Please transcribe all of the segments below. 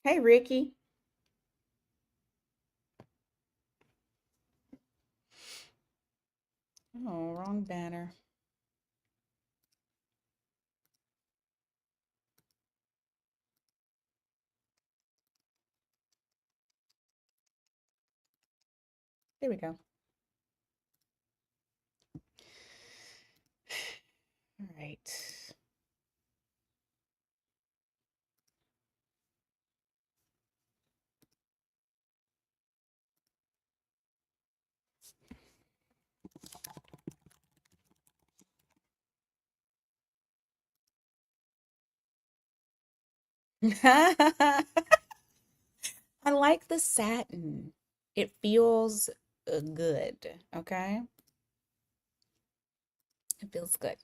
Hey, Ricky. Oh, wrong banner. There we go. All right. I like the satin. It feels good. Okay. It feels good.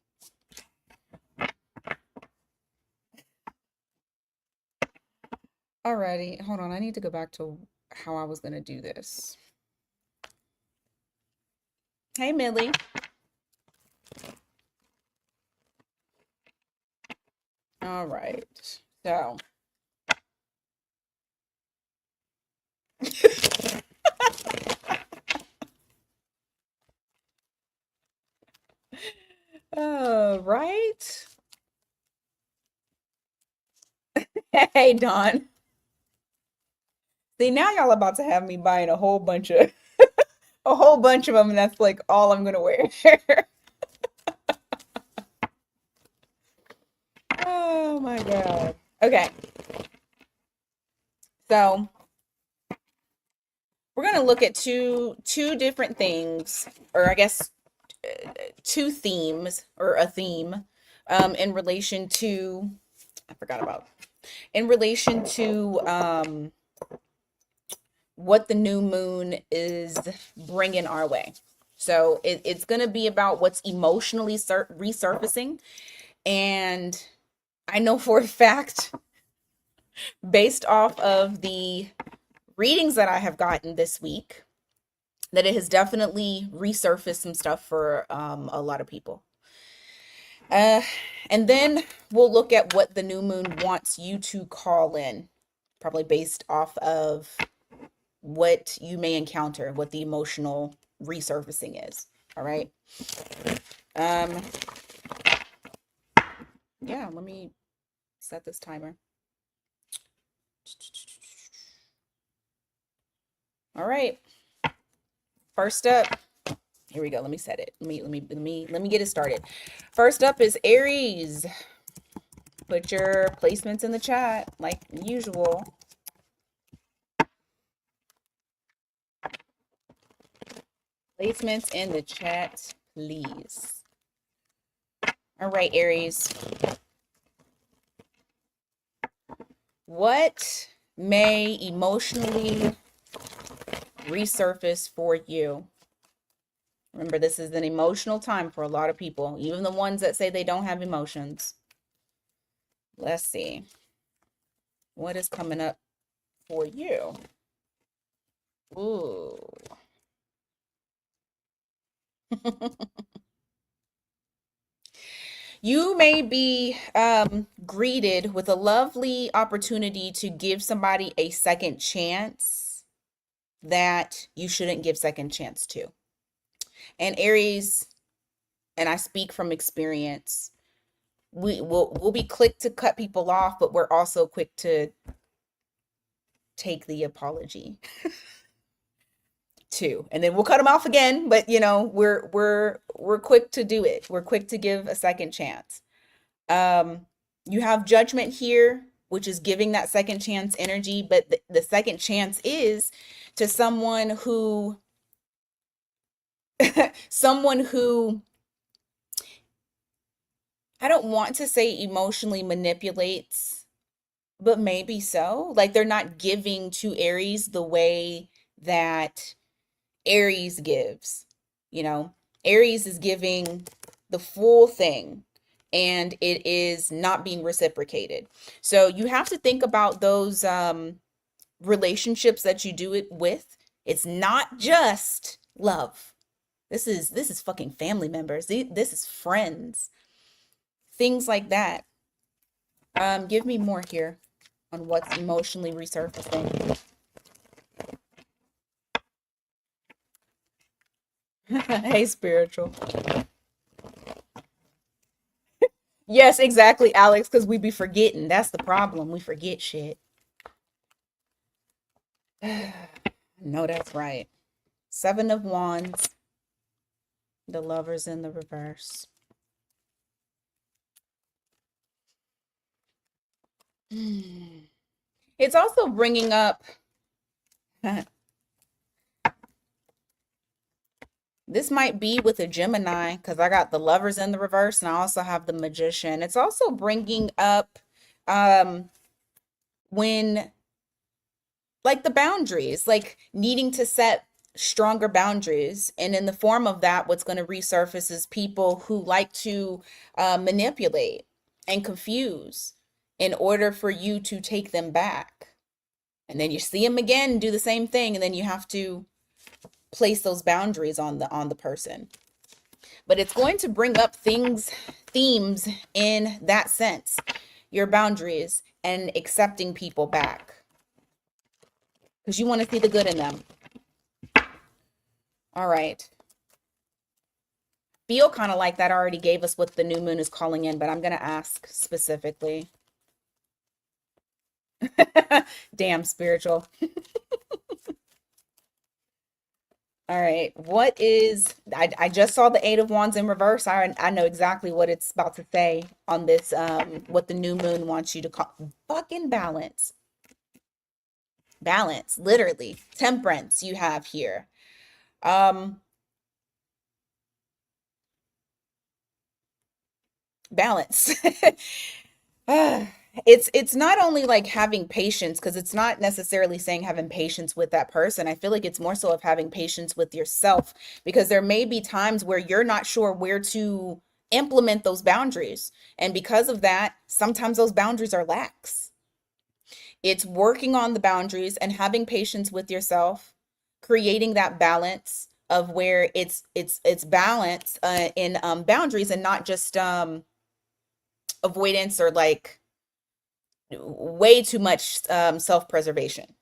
Alrighty. Hold on. I need to go back to how I was going to do this. Hey, Millie. All right. So. Right. Hey, Don. See, now y'all about to have me buying a whole bunch of them, and that's like all I'm gonna wear. Oh my God. Okay. So we're gonna look at two different things, or I guess two themes or a theme, in relation to I forgot about in relation to what the new moon is bringing our way. So it's gonna be about what's emotionally resurfacing, and I know for a fact, based off of the readings that I have gotten this week, that it has definitely resurfaced some stuff for a lot of people. Uh, and then we'll look at what the new moon wants you to call in, probably based off of what you may encounter, what the emotional resurfacing is. All right. Um, yeah, let me set this timer. All right. First up, here we go. Let me set it. Let me get it started. First up is Aries. Put your placements in the chat like usual. Placements in the chat, please. All right, Aries. What may emotionally resurface for you? Remember, this is an emotional time for a lot of people, even the ones that say they don't have emotions. Let's see. What is coming up for you? Ooh. You may be greeted with a lovely opportunity to give somebody a second chance that you shouldn't give second chance to. And Aries, and I speak from experience, we'll be quick to cut people off, but we're also quick to take the apology too. And then we'll cut them off again, but you know, we're quick to do it. We're quick to give a second chance. You have judgment here, which is giving that second chance energy, but the second chance is to someone who someone who I don't want to say emotionally manipulates, but maybe so. Like they're not giving to Aries the way that Aries gives. You know, Aries is giving the full thing and it is not being reciprocated. So you have to think about those relationships that you do it with. It's not just love. This is fucking family members. This is friends. Things like that. Give me more here. on what's emotionally resurfacing. Hey, spiritual. Yes, exactly, Alex, because we be forgetting. That's the problem. We forget shit. No, that's right. Seven of Wands, the Lovers in the reverse. It's also bringing up this might be with a Gemini because I got the Lovers in the reverse and I also have the Magician. It's also bringing up um when like the boundaries, like needing to set stronger boundaries. And in the form of that, what's going to resurface is people who like to manipulate and confuse in order for you to take them back. And then you see them again, do the same thing, and then you have to place those boundaries on the person. But it's going to bring up themes in that sense, your boundaries and accepting people back because you want to see the good in them. All right. Feel kind of like that already gave us what the new moon is calling in, but I'm going to ask specifically. Damn, spiritual. All right. What is, I just saw the Eight of Wands in reverse. I know exactly what it's about to say on this, what the new moon wants you to call. Fucking balance. Balance, literally. Temperance you have here. Balance. It's not only like having patience because it's not necessarily saying having patience with that person. I feel like it's more so of having patience with yourself because there may be times where you're not sure where to implement those boundaries. And because of that, sometimes those boundaries are lax. It's working on the boundaries and having patience with yourself, creating that balance of where it's balance in boundaries and not just avoidance or like way too much self-preservation.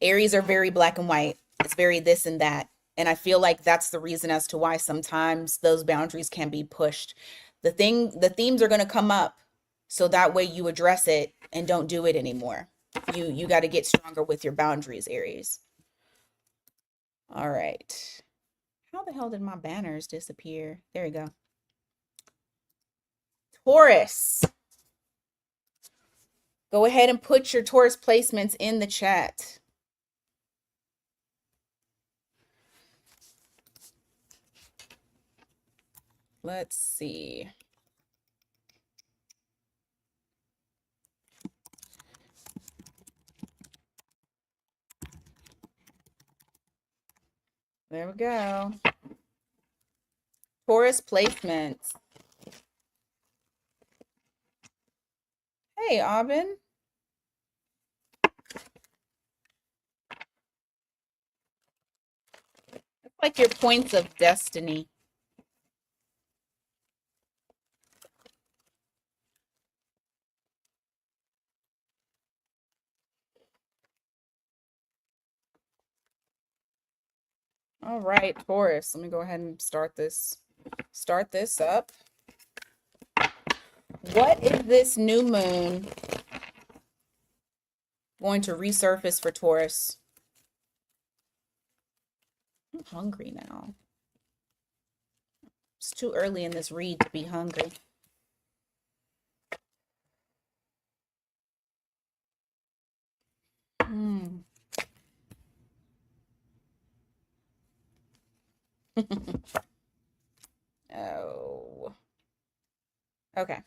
Aries are very black and white. It's very this and that. And I feel like that's the reason as to why sometimes those boundaries can be pushed. The themes are going to come up so that way you address it and don't do it anymore. You got to get stronger with your boundaries, Aries. All right. How the hell did my banners disappear? There you go. Taurus. Go ahead and put your Taurus placements in the chat. Let's see. There we go. Taurus placements. Hey, Aubin. It's like your points of destiny. All right, Taurus. Let me go ahead and start this up. What is this new moon going to resurface for Taurus? I'm hungry now. It's too early in this read to be hungry. Oh. Okay.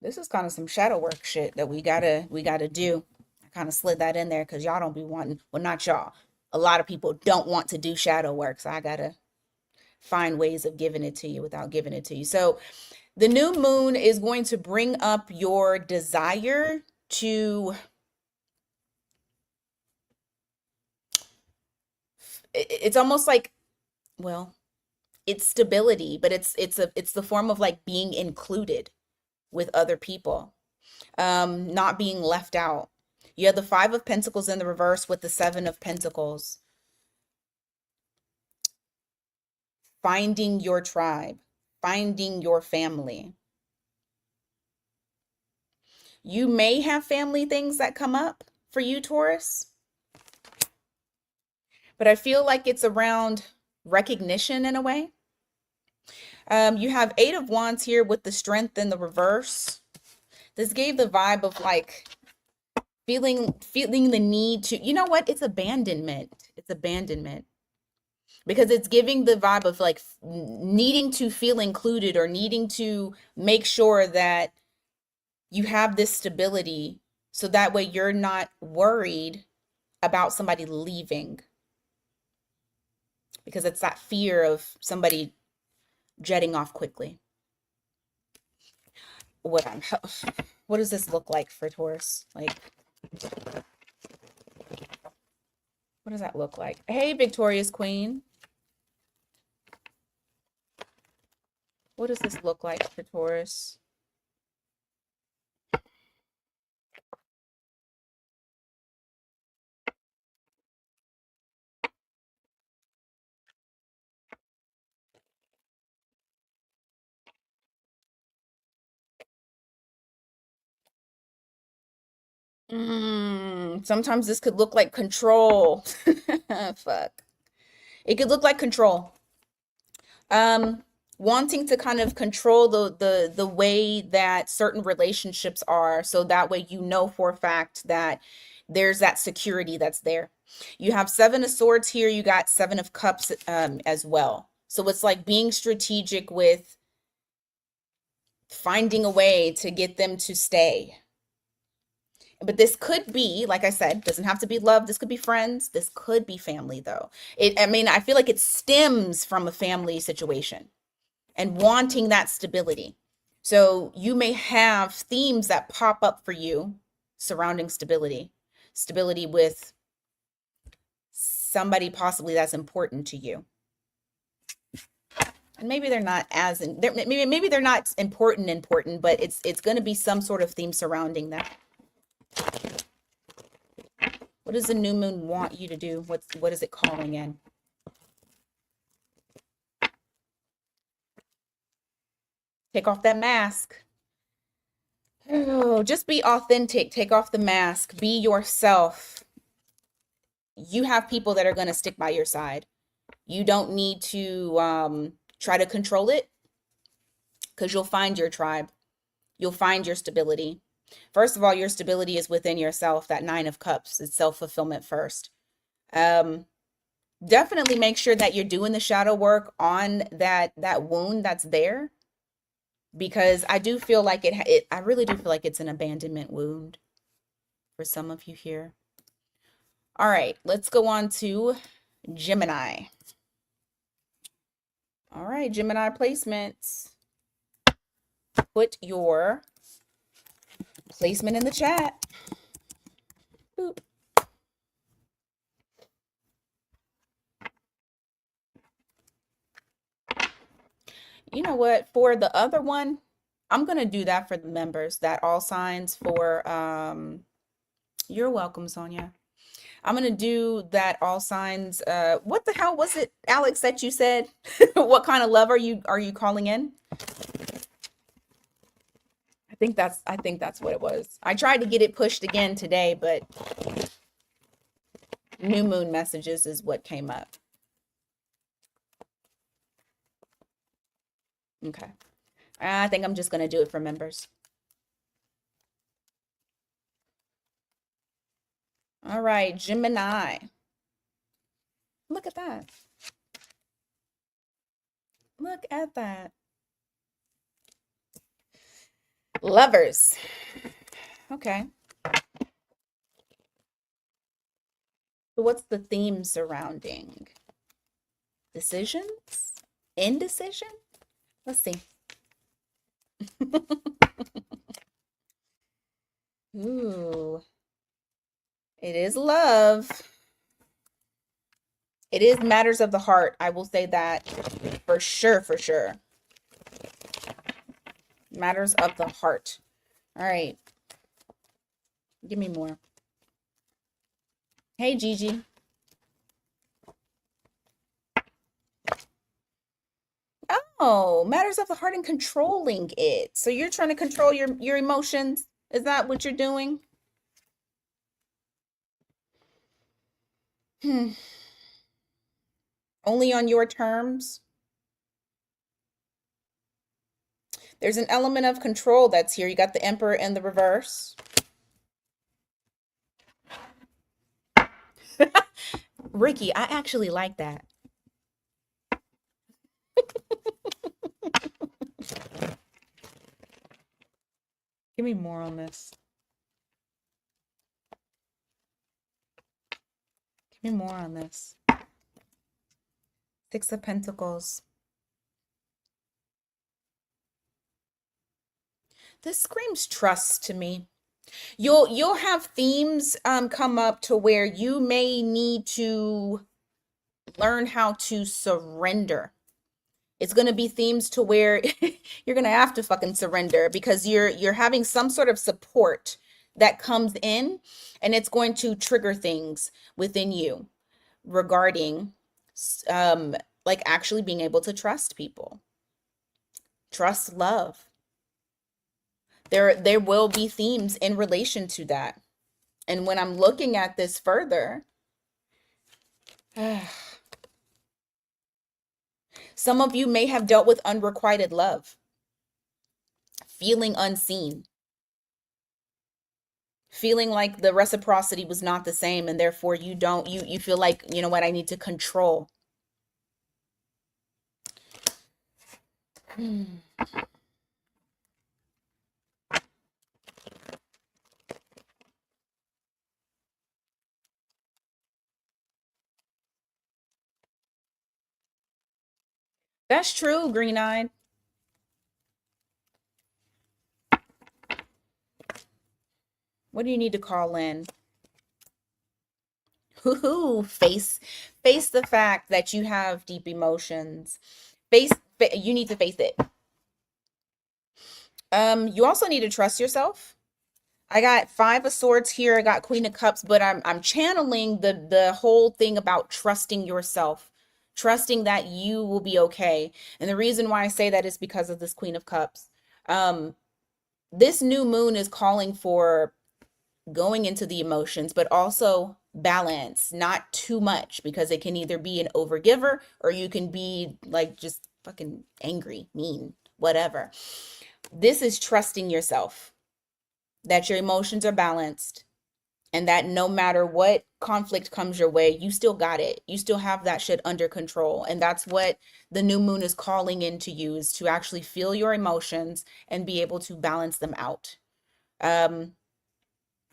This is kind of some shadow work shit that we gotta do. I kind of slid that in there because y'all don't be wanting, well, not y'all. A lot of people don't want to do shadow work, so I gotta find ways of giving it to you without giving it to you. So the new moon is going to bring up your desire to, it's almost like, well, it's stability, but it's the form of like being included with other people, not being left out. You have the Five of Pentacles in the reverse with the Seven of Pentacles. Finding your tribe, finding your family. You may have family things that come up for you, Taurus, but I feel like it's around recognition in a way. You have Eight of Wands here with the Strength in the reverse. This gave the vibe of like feeling the need to, you know what? It's abandonment. It's abandonment. Because it's giving the vibe of like needing to feel included or needing to make sure that you have this stability so that way you're not worried about somebody leaving. Because it's that fear of somebody jetting off quickly. What does this look like for Taurus? Like, what does that look like? Hey, Victorious Queen. What does this look like for Taurus? Sometimes this could look like control. Fuck. It could look like control. Wanting to kind of control the way that certain relationships are, so that way you know for a fact that there's that security that's there. You have Seven of Swords here, you got Seven of Cups as well. So it's like being strategic with finding a way to get them to stay. But this could be, like I said, doesn't have to be love. This could be friends. This could be family, though. I mean, I feel like it stems from a family situation and wanting that stability. So you may have themes that pop up for you surrounding stability. Stability with somebody possibly that's important to you. And maybe they're not as maybe they're not important, but it's going to be some sort of theme surrounding that. What does the new moon want you to do? What is it calling in? Take off that mask. Oh, just be authentic. Take off the mask. Be yourself. You have people that are going to stick by your side. You don't need to try to control it, because you'll find your tribe. You'll find your stability. First of all, your stability is within yourself. That Nine of Cups is self-fulfillment first. Definitely make sure that you're doing the shadow work on that wound that's there, because I do feel like I really do feel like it's an abandonment wound for some of you here. All right, let's go on to Gemini. All right, Gemini placements. Put your placement in the chat. Boop. You know what? For the other one, I'm going to do that for the members, that all signs for, you're welcome, Sonia. I'm going to do that all signs. What the hell was it, Alex, that you said? What kind of love are you calling in? I think that's what it was. I tried to get it pushed again today, but new moon messages is what came up. Okay. I think I'm just going to do it for members. All right, Gemini. Look at that. Look at that. Lovers. Okay. So what's the theme surrounding? Decisions? Indecision? Let's see. Ooh. It is love. It is matters of the heart. I will say that for sure, for sure. Matters of the heart. All right. Give me more. Hey, Gigi. Oh, matters of the heart and controlling it. So you're trying to control your emotions? Is that what you're doing? Hmm. Only on your terms? There's an element of control that's here. You got the Emperor in the reverse. Ricky, I actually like that. Give me more on this. Give me more on this. Six of Pentacles. This screams trust to me. You'll have themes come up to where you may need to learn how to surrender. It's going to be themes to where you're going to have to fucking surrender because you're having some sort of support that comes in, and it's going to trigger things within you regarding like actually being able to trust people. Trust love. There will be themes in relation to that. And when I'm looking at this further, some of you may have dealt with unrequited love, feeling unseen, feeling like the reciprocity was not the same, and therefore you feel like, you know what, I need to control. That's true, green-eyed. What do you need to call in? Face the fact that you have deep emotions. You need to face it. You also need to trust yourself. I got Five of Swords here. I got Queen of Cups, but I'm channeling the whole thing about trusting yourself, trusting that you will be okay. And the reason why I say that is because of this Queen of Cups. This new moon is calling for going into the emotions, but also balance, not too much, because it can either be an overgiver or you can be like just fucking angry, mean, whatever. This is trusting yourself, that your emotions are balanced, and that no matter what conflict comes your way, you still got it. You still have that shit under control. And that's what the new moon is calling into you, is to actually feel your emotions and be able to balance them out.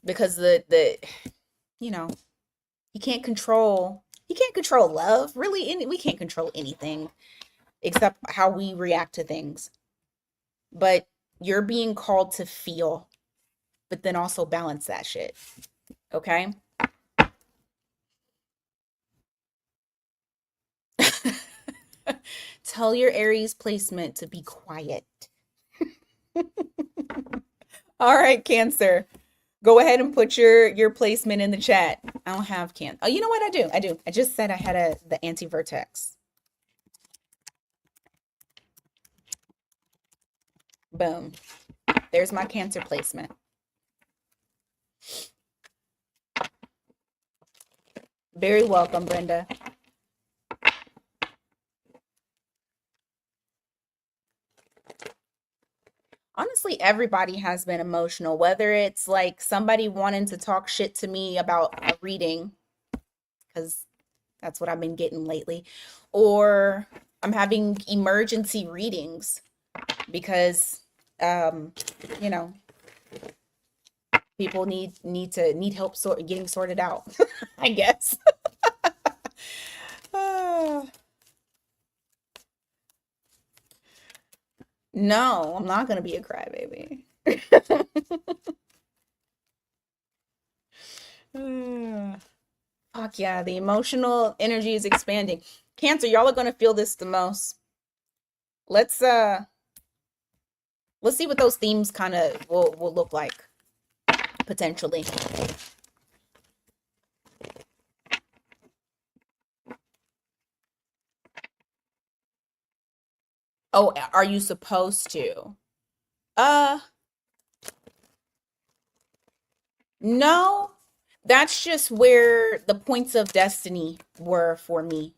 Because the you know, you can't control love. Really, we can't control anything except how we react to things. But you're being called to feel, but then also balance that shit. Okay? Tell your Aries placement to be quiet. All right, Cancer. Go ahead and put your placement in the chat. I don't have Can. Oh, you know what? I do. I just said I had the anti-vertex. Boom. There's my Cancer placement. Very welcome, Brenda. Honestly, everybody has been emotional, whether it's like somebody wanting to talk shit to me about a reading, because that's what I've been getting lately, or I'm having emergency readings because, you know, people need help getting sorted out, I guess. No, I'm not gonna be a crybaby. Fuck yeah, the emotional energy is expanding. Cancer, y'all are gonna feel this the most. Let's let's see what those themes kind of will look like potentially. Oh, are you supposed to? Uh, no. That's just where the points of destiny were for me.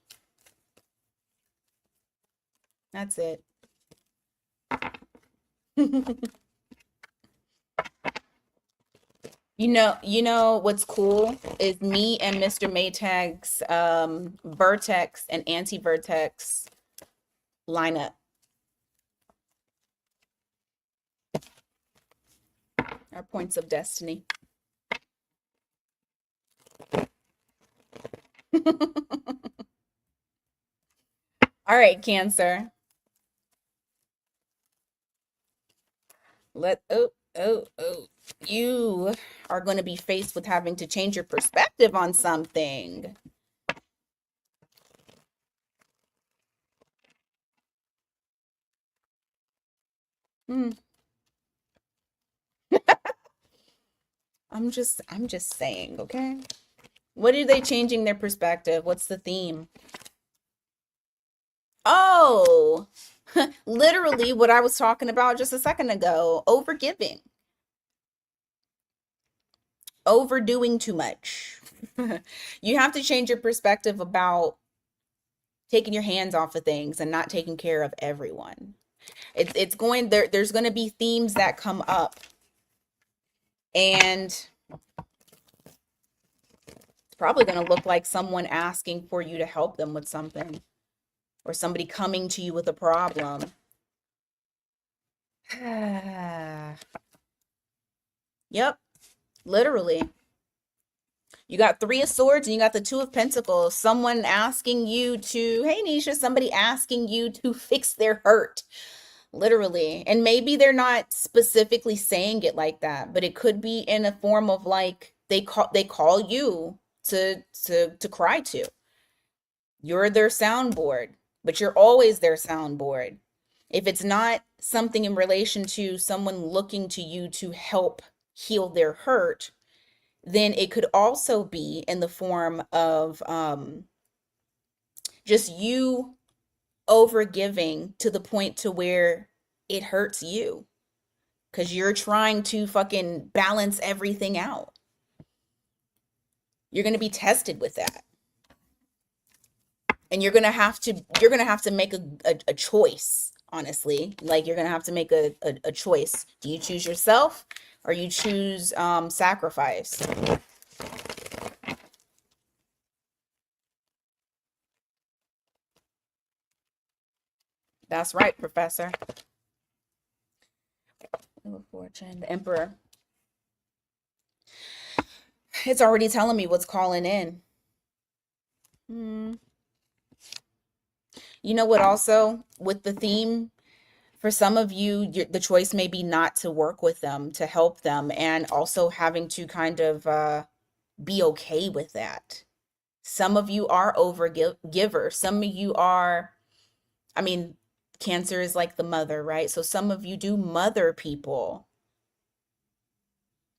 That's it. You know what's cool is me and Mr. Maytag's vertex and anti-vertex lineup. Our points of destiny. All right, Cancer. Oh. You are going to be faced with having to change your perspective on something. Hmm. I'm just saying, okay? What are they changing their perspective? What's the theme? Oh, literally what I was talking about just a second ago, overgiving, overdoing too much. You have to change your perspective about taking your hands off of things and not taking care of everyone. It's going there's going to be themes that come up, and it's probably going to look like someone asking for you to help them with something, or somebody coming to you with a problem. Yep, literally. You got Three of Swords and you got the Two of Pentacles. Someone asking you to, hey Nisha, somebody asking you to fix their hurt. Literally. And maybe they're not specifically saying it like that, but it could be in a form of like they call you to cry to. You're their soundboard, but you're always their soundboard. If it's not something in relation to someone looking to you to help heal their hurt, then it could also be in the form of just you overgiving to the point to where it hurts you because you're trying to fucking balance everything out. You're going to be tested with that, and you're gonna have to make a choice. Honestly, like you're gonna have to make a choice. Do you choose yourself, or you choose sacrifice? That's right, Professor. Wheel of Fortune, the Emperor. It's already telling me what's calling in. Hmm. You know what, also, with the theme, for some of you, the choice may be not to work with them, to help them, and also having to kind of be okay with that. Some of you are over givers. Some of you are, I mean, Cancer is like the mother, right? So some of you do mother people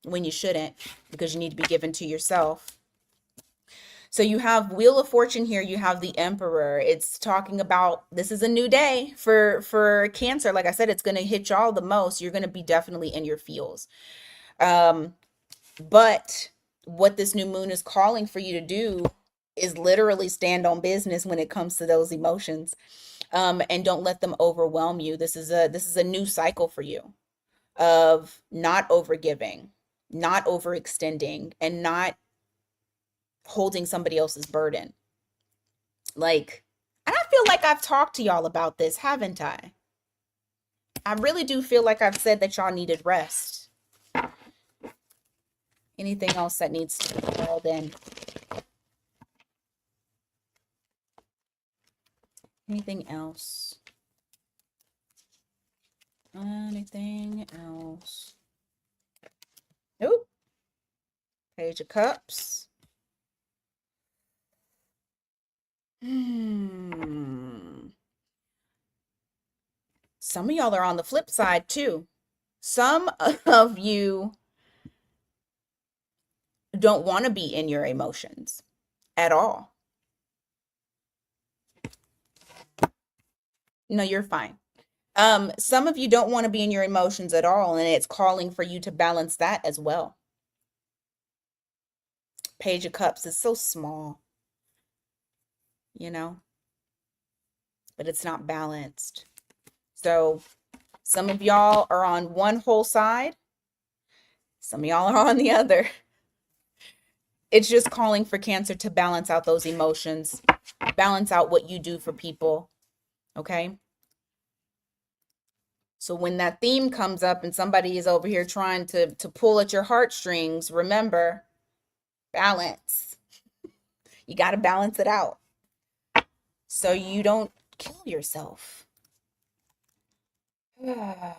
when you shouldn't, because you need to be given to yourself. So you have Wheel of Fortune here, you have the Emperor. It's talking about this is a new day for Cancer. Like I said, it's going to hit y'all the most. You're going to be definitely in your feels. Um but what this new moon is calling for you to do is literally stand on business when it comes to those emotions. And don't let them overwhelm you. This is a new cycle for you of not overgiving, not overextending, and not holding somebody else's burden. Like, and I feel like I've talked to y'all about this, haven't I? I really do feel like I've said that y'all needed rest. Anything else that needs to be called in? Anything else? Anything else? Nope. Page of Cups. Some of y'all are on the flip side too. Some of you don't want to be in your emotions at all. No, you're fine. Some of you don't want to be in your emotions at all, and it's calling for you to balance that as well. Page of Cups is so small, you know, but it's not balanced. So some of y'all are on one whole side, some of y'all are on the other. It's just calling for Cancer to balance out those emotions, balance out what you do for people, okay? So when that theme comes up and somebody is over here trying to pull at your heartstrings, remember, balance. You got to balance it out so you don't kill yourself. All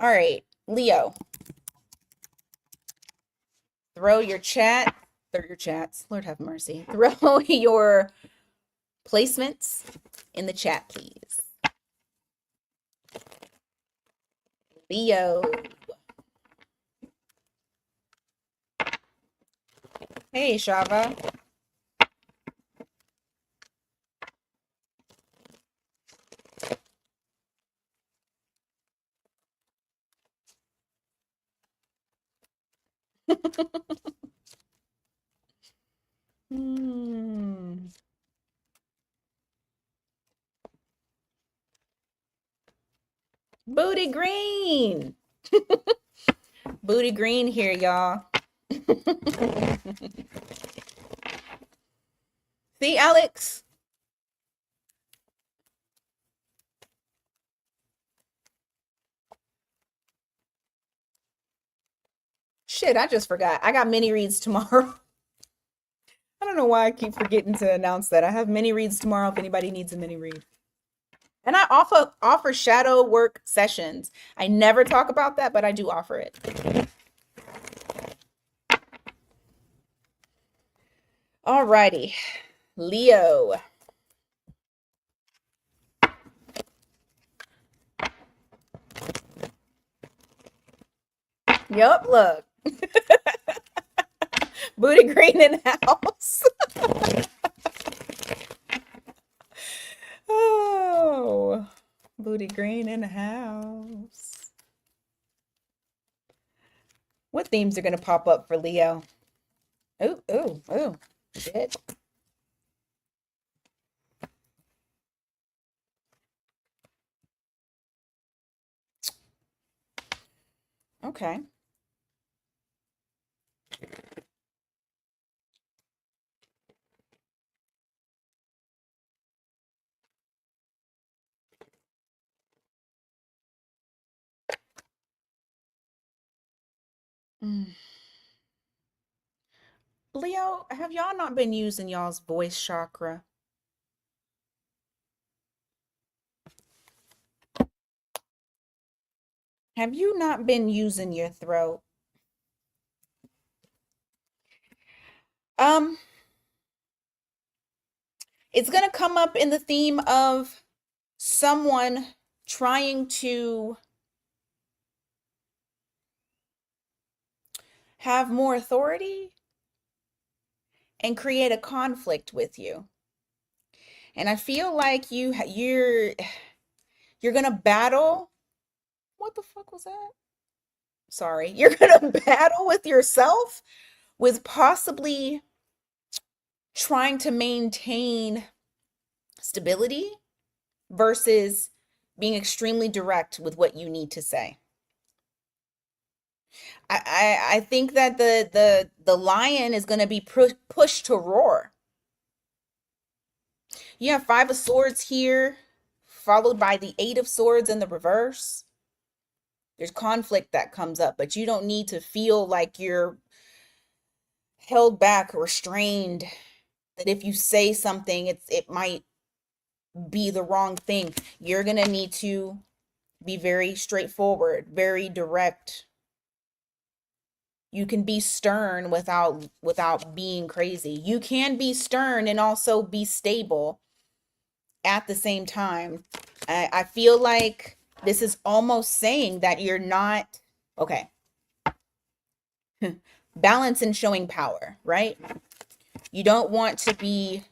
right, Leo. Throw your chats. Lord have mercy. Throw your placements in the chat, please. Leo. Hey, Shava. Booty Green. Booty Green here, y'all. See, Alex? Shit, I just forgot. I got mini reads tomorrow. I don't know why I keep forgetting to announce that. I have mini reads tomorrow if anybody needs a mini read. And I offer shadow work sessions. I never talk about that, but I do offer it. Alrighty, Leo. Yup, look. Booty Green in the house. Oh, Booty Green in the house. What themes are going to pop up for Leo? Oh, shit. Okay. Leo, have y'all not been using y'all's voice chakra? Have you not been using your throat? It's going to come up in the theme of someone trying to have more authority and create a conflict with you. And I feel like you're going to battle. What the fuck was that? Sorry. You're going to battle with yourself with possibly trying to maintain stability versus being extremely direct with what you need to say. I think that the lion is going to be pushed to roar. You have 5 of Swords here, followed by the 8 of Swords in the reverse. There's conflict that comes up, but you don't need to feel like you're held back, restrained, that if you say something, it might be the wrong thing. You're going to need to be very straightforward, very direct. You can be stern without being crazy. You can be stern and also be stable at the same time, I feel like this is almost saying that you're not, okay, balance and showing power, right? You don't want to be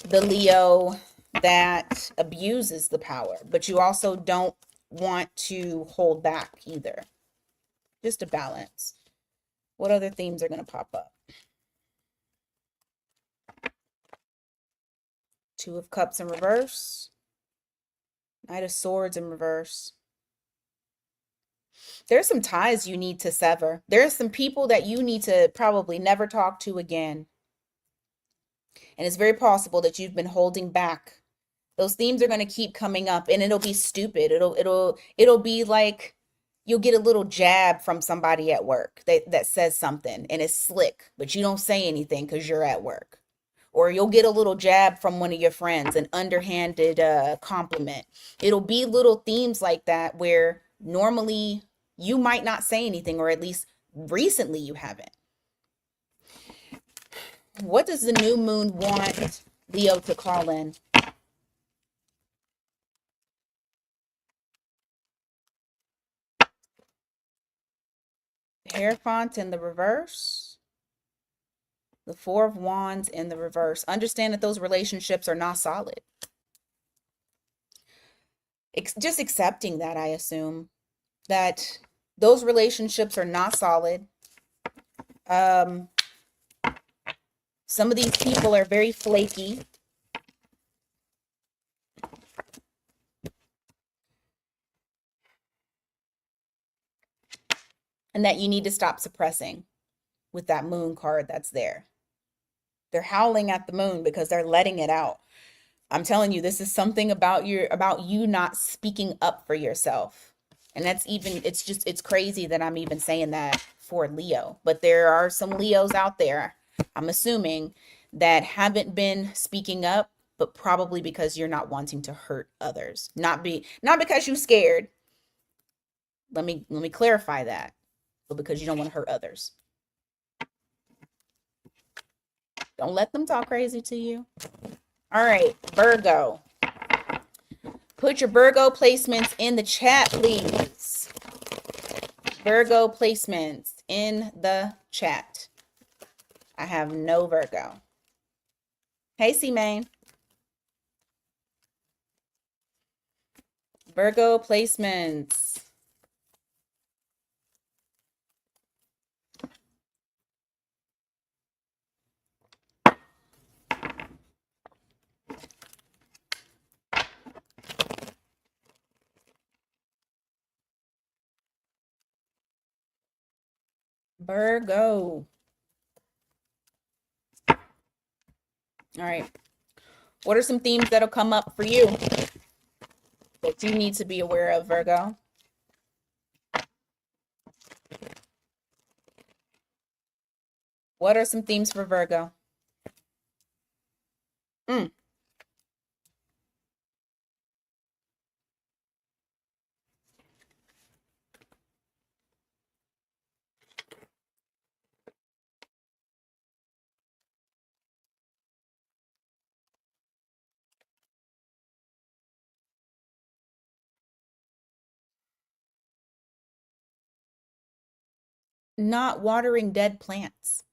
the Leo that abuses the power, but you also don't want to hold back either. Just a balance. What other themes are going to pop up? Two of Cups in reverse. Knight of Swords in reverse. There's some ties you need to sever. There's some people that you need to probably never talk to again. And it's very possible that you've been holding back. Those themes are going to keep coming up, and it'll be stupid. It'll be like you'll get a little jab from somebody at work that says something and it's slick, but you don't say anything because you're at work. Or you'll get a little jab from one of your friends, an underhanded compliment. It'll be little themes like that where normally you might not say anything, or at least recently you haven't. What does the new moon want Leo to call in? Hierophant in the reverse. The Four of Wands in the reverse. Understand that those relationships are not solid. Just accepting that, I assume, that those relationships are not solid. Some of these people are very flaky. And that you need to stop suppressing with that moon card that's there. They're howling at the moon because they're letting it out. I'm telling you, this is something about you not speaking up for yourself. And that's even, it's crazy that I'm even saying that for Leo. But there are some Leos out there, I'm assuming, that haven't been speaking up, but probably because you're not wanting to hurt others. Not because you're scared. Let me clarify that. But because you don't want to hurt others. Don't let them talk crazy to you. All right, Virgo. Put your Virgo placements in the chat, please. Virgo placements in the chat. I have no Virgo. Hey, C-Main. Virgo placements. Virgo. All right. What are some themes that'll come up for you that you need to be aware of, Virgo? What are some themes for Virgo? Not watering dead plants.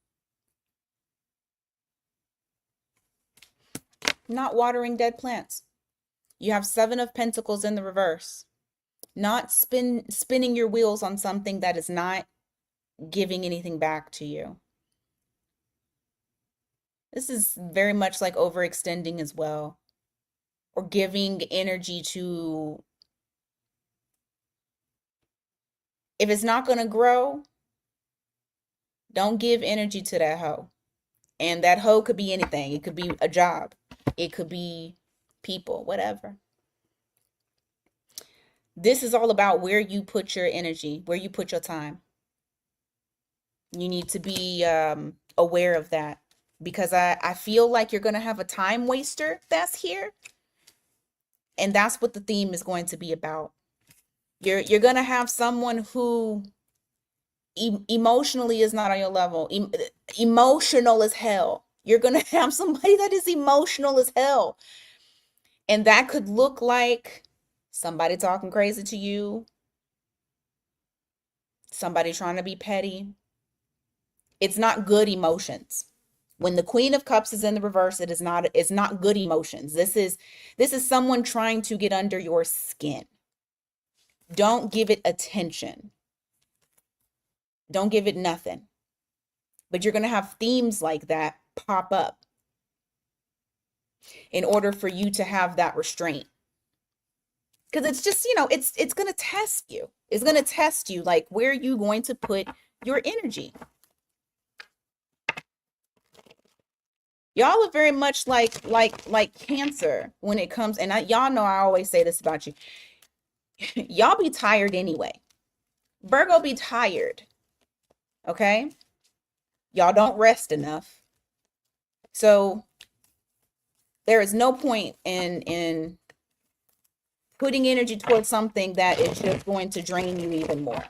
Not watering dead plants. You have Seven of Pentacles in the reverse. Not spinning your wheels on something that is not giving anything back to you. This is very much like overextending as well, or giving energy to, if it's not going to grow, don't give energy to that hoe. And that hoe could be anything. It could be a job. It could be people, whatever. This is all about where you put your energy, where you put your time. You need to be aware of that, because I feel like you're going to have a time waster that's here. And that's what the theme is going to be about. You're going to have someone who emotionally is not on your level. Emotional as hell. You're going to have somebody that is emotional as hell. And that could look like somebody talking crazy to you, somebody trying to be petty. It's not good emotions. When the Queen of Cups is in the reverse, it's not good emotions. This is someone trying to get under your skin. Don't give it attention. Don't give it nothing. But you're going to have themes like that pop up in order for you to have that restraint. Because it's just, it's going to test you. It's going to test you, like, where are you going to put your energy? Y'all are very much like Cancer when it comes, and y'all know I always say this about you. Y'all be tired anyway. Virgo be tired. Okay? Y'all don't rest enough. So there is no point in putting energy towards something that is just going to drain you even more.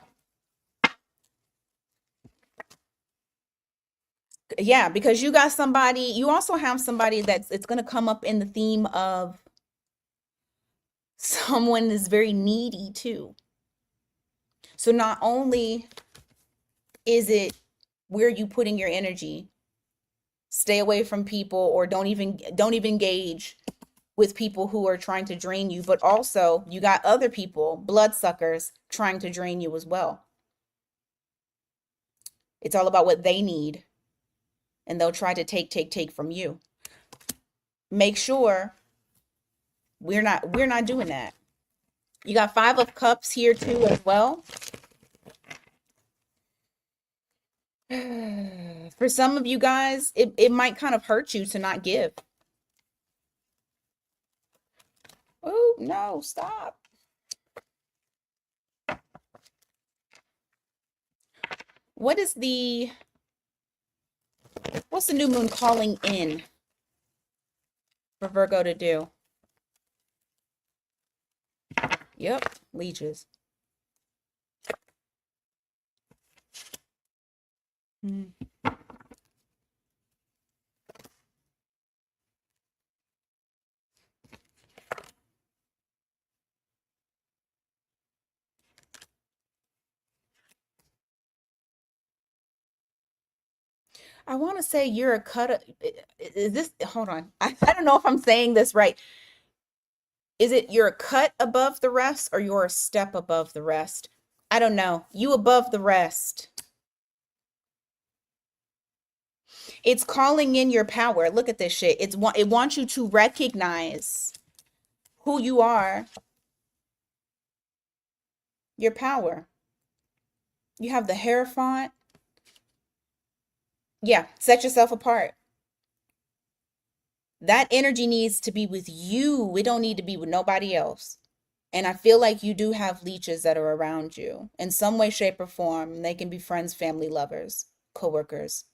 Yeah, because you got somebody, you also have somebody it's going to come up in the theme of someone is very needy too. So not only is it where you putting your energy, stay away from people, or don't even engage with people who are trying to drain you, but also you got other people, bloodsuckers, trying to drain you as well. It's all about what they need, and they'll try to take from you. Make sure we're not doing that. You got 5 of Cups here too as well. For some of you guys, it might kind of hurt you to not give. Oh, no, stop. What's the new moon calling in for Virgo to do? Yep, leeches. I want to say you're a cut. Is this, hold on. I don't know if I'm saying this right. Is it you're a cut above the rest, or you're a step above the rest? I don't know. You above the rest. It's calling in your power. Look at this shit. It wants you to recognize who you are, your power. You have the Hierophant. Yeah, set yourself apart. That energy needs to be with you. It don't need to be with nobody else. And I feel like you do have leeches that are around you in some way, shape, or form. They can be friends, family, lovers, coworkers,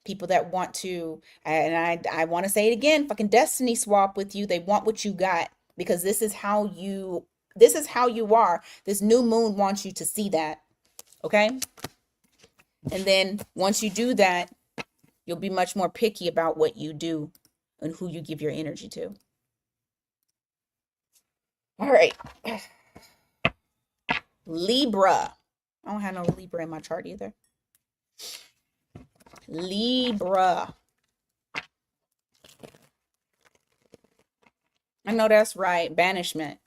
people that want to, and I want to say it again, fucking destiny swap with you. They want what you got, because this is how you are. This new moon wants you to see that. Okay? And then once you do that, you'll be much more picky about what you do and who you give your energy to. All right. Libra. I don't have no Libra in my chart either. Libra. I know that's right. Banishment.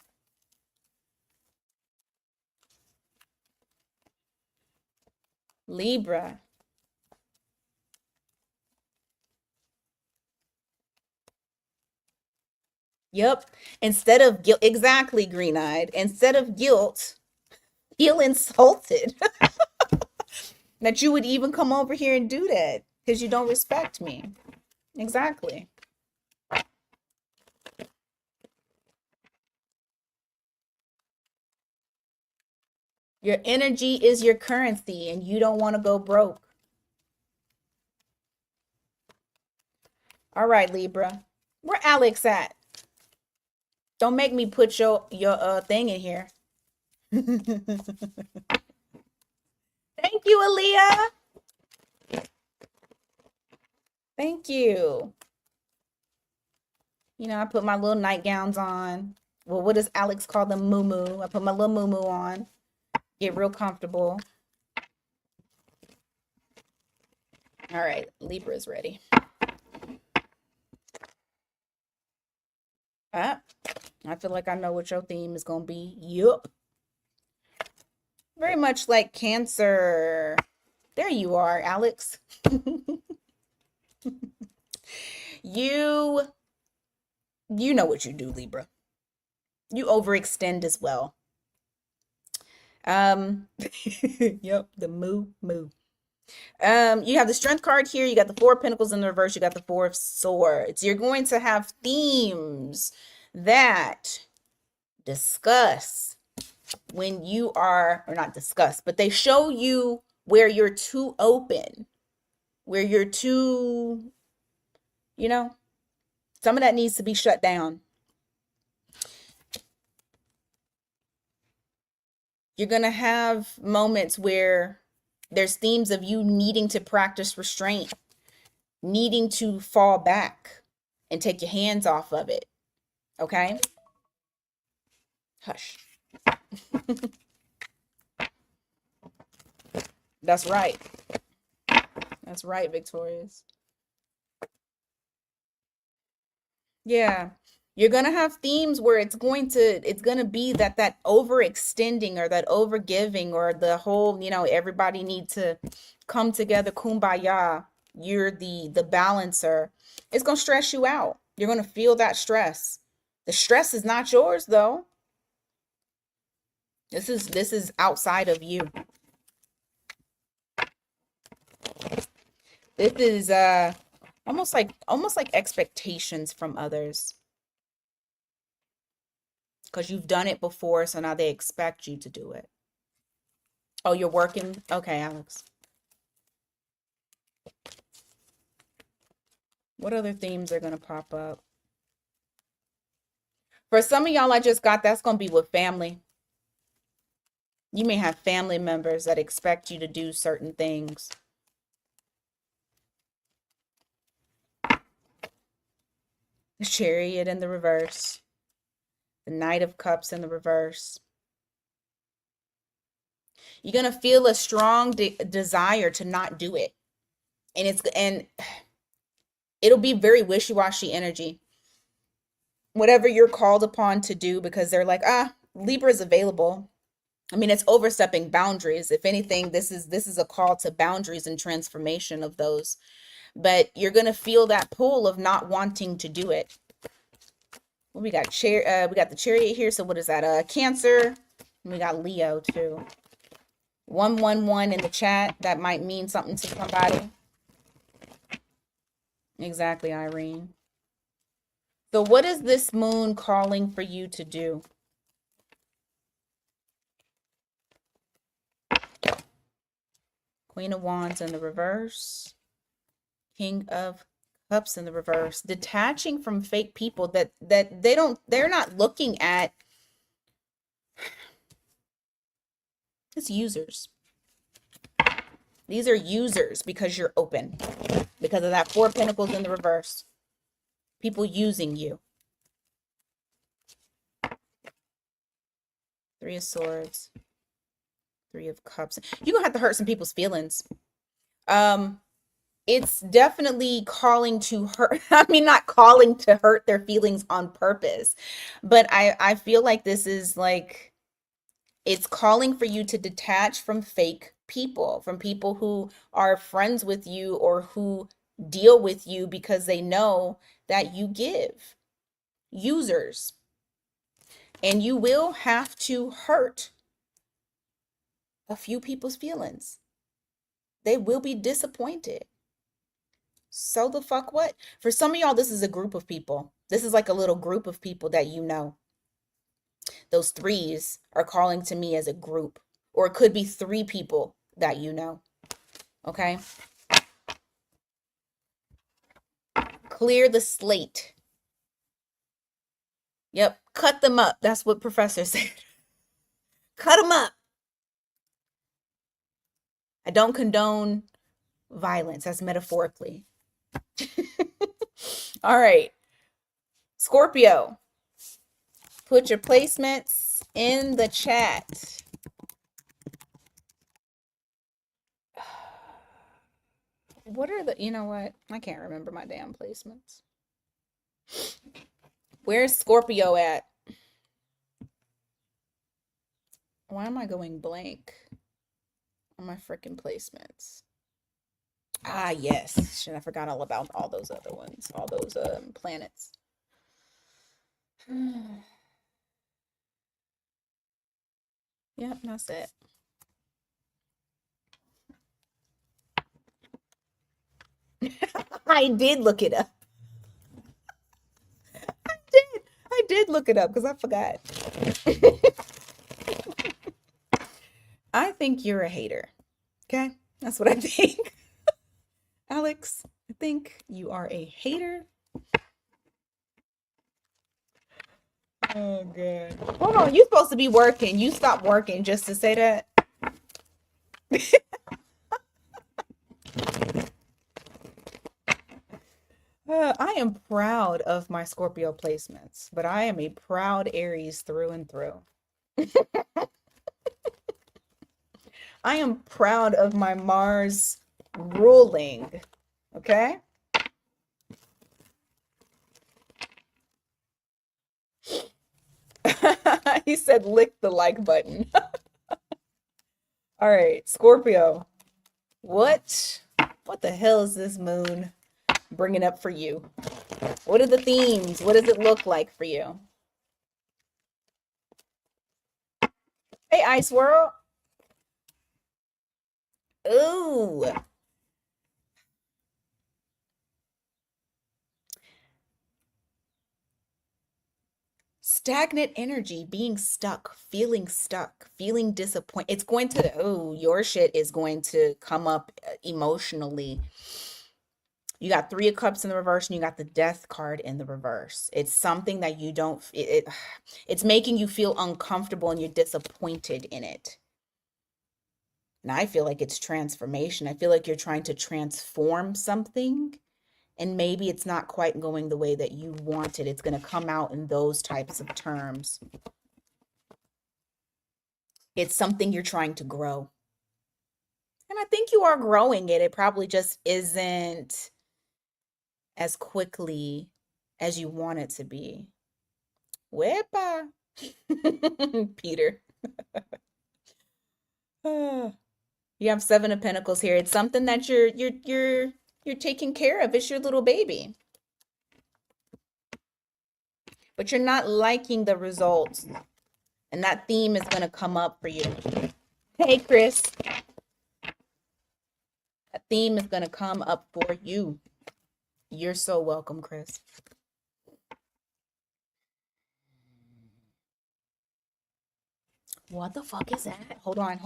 Libra. Yep. Instead of guilt, exactly, green-eyed. Instead of guilt, feel insulted that you would even come over here and do that because you don't respect me. Exactly. Your energy is your currency, and you don't want to go broke. All right, Libra. Where Alex at? Don't make me put your thing in here. Thank you, Aaliyah. Thank you. You know, I put my little nightgowns on. Well, what does Alex call them? Moo-moo. I put my little moo-moo on. Get real comfortable. All right, Libra is ready. I feel like I know what your theme is going to be. Yup. Very much like Cancer. There you are, Alex. You know what you do, Libra. You overextend as well. Yep, the moo. You have the Strength card here. You got the Four of Pentacles in the reverse. You got the Four of Swords. You're going to have themes that discuss when you are, or not discuss, but they show you where you're too open, where you're too, you know, some of that needs to be shut down. You're going to have moments where there's themes of you needing to practice restraint, needing to fall back and take your hands off of it. Okay? Hush. That's right. That's right, Victorious. Yeah. You're going to have themes where it's going to be that overextending or that overgiving or the whole, you know, everybody needs to come together, kumbaya. You're the balancer. It's going to stress you out. You're going to feel that stress. The stress is not yours though. This is outside of you. This is almost like expectations from others. Because you've done it before, so now they expect you to do it. Oh, you're working? Okay, Alex. What other themes are going to pop up? For some of y'all, I just got that's going to be with family. You may have family members that expect you to do certain things. The Chariot in the reverse. The Knight of Cups in the reverse. You're going to feel a strong desire to not do it. And it'll be very wishy-washy energy. Whatever you're called upon to do, because they're like, Libra's available. I mean, it's overstepping boundaries. If anything, this is a call to boundaries and transformation of those. But you're going to feel that pull of not wanting to do it. Well, we got the Chariot here. So what is that? Cancer. And we got Leo too. 111 in the chat. That might mean something to somebody. Exactly, Irene. So what is this moon calling for you to do? Queen of Wands in the reverse. King of Cups in the reverse. Detaching from fake people that they're not looking at. It's users. These are users because you're open. Because of that Four of Pentacles in the reverse. People using you. Three of Swords. Three of Cups. You're going to have to hurt some people's feelings. It's definitely calling to hurt. I mean, not calling to hurt their feelings on purpose. But I feel like this is like, it's calling for you to detach from fake people, from people who are friends with you or who deal with you because they know that you give. Users. And you will have to hurt a few people's feelings. They will be disappointed. So the fuck what? For some of y'all, this is a group of people. This is like a little group of people that you know. Those threes are calling to me as a group. Or it could be three people that you know. Okay? Clear the slate. Yep. Cut them up. That's what Professor said. Cut them up. I don't condone violence. That's metaphorically. All right. Scorpio, put your placements in the chat. What are the, you know what? I can't remember my damn placements. Where's Scorpio at? Why am I going blank on my freaking placements? Ah, yes. Shit, I forgot all about all those other ones, all those planets. Yep, that's it. I did look it up. I did look it up because I forgot. I think you're a hater. Okay? That's what I think. Alex, I think you are a hater. Oh, God. Hold on. You're supposed to be working. You stopped working just to say that. I am proud of my Scorpio placements, but I am a proud Aries through and through. I am proud of my Mars ruling. Okay? He said lick the like button. All right, Scorpio. What the hell is this moon bringing up for you? What are the themes? What does it look like for you? Hey, Ice World. Ooh. Stagnant energy, being stuck, feeling disappointed. It's going to, oh, your shit is going to come up emotionally. You got Three of Cups in the reverse and you got the Death card in the reverse. It's something that you don't, it's making you feel uncomfortable and you're disappointed in it. And I feel like it's transformation. I feel like you're trying to transform something and maybe it's not quite going the way that you wanted. It's going to come out in those types of terms. It's something you're trying to grow. And I think you are growing it. It probably just isn't as quickly as you want it to be. Wepa. Peter. You have Seven of Pentacles here. It's something that you're taking care of. It's your little baby. But you're not liking the results. And that theme is going to come up for you. Hey, Chris. That theme is going to come up for you. You're so welcome, Chris. What the fuck is that? Hold on.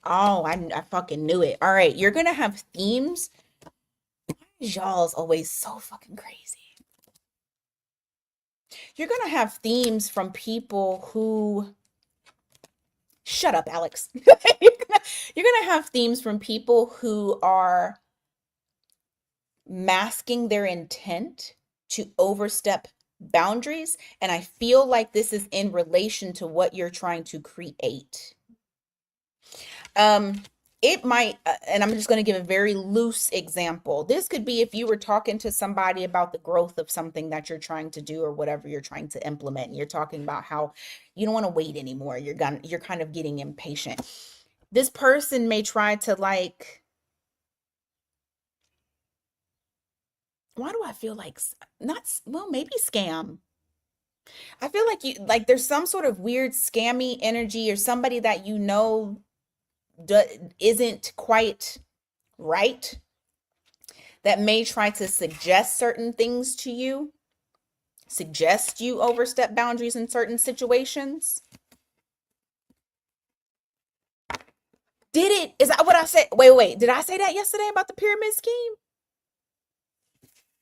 Oh, I fucking knew it. All right, you're going to have themes. Y'all's always so fucking crazy. You're going to have themes from people who... Shut up, Alex. You're gonna have themes from people who are masking their intent to overstep boundaries. And I feel like this is in relation to what you're trying to create. It might, and I'm just going to give a very loose example. This could be if you were talking to somebody about the growth of something that you're trying to do or whatever you're trying to implement. And you're talking about how you don't want to wait anymore. You're kind of getting impatient. This person may try to like, why do I feel like maybe scam. I feel like there's some sort of weird scammy energy or somebody that you know isn't quite right that may try to suggest certain things to you, suggest you overstep boundaries in certain situations. Is that what I said? Wait, did I say that yesterday about the pyramid scheme?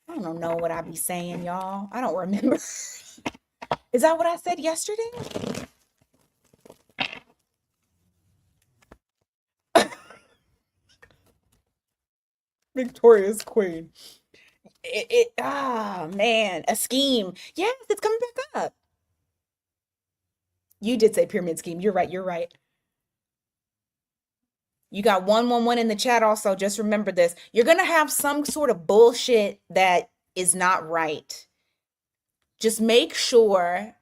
I don't know what I be saying, y'all. I don't remember. Is that what I said yesterday? Victorious Queen. Man, a scheme. Yes, it's coming back up. You did say pyramid scheme. You're right. You're right. You got 111 in the chat also. Just remember this. You're going to have some sort of bullshit that is not right. Just make sure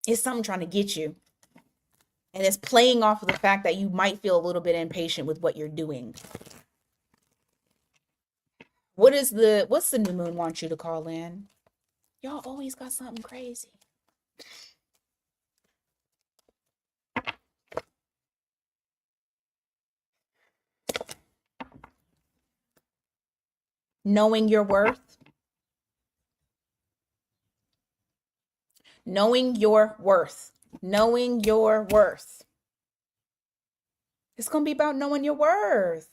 it's something trying to get you. And it's playing off of the fact that you might feel a little bit impatient with what you're doing. What's the new moon want you to call in? Y'all always got something crazy. Knowing your worth. Knowing your worth. Knowing your worth. It's going to be about knowing your worth.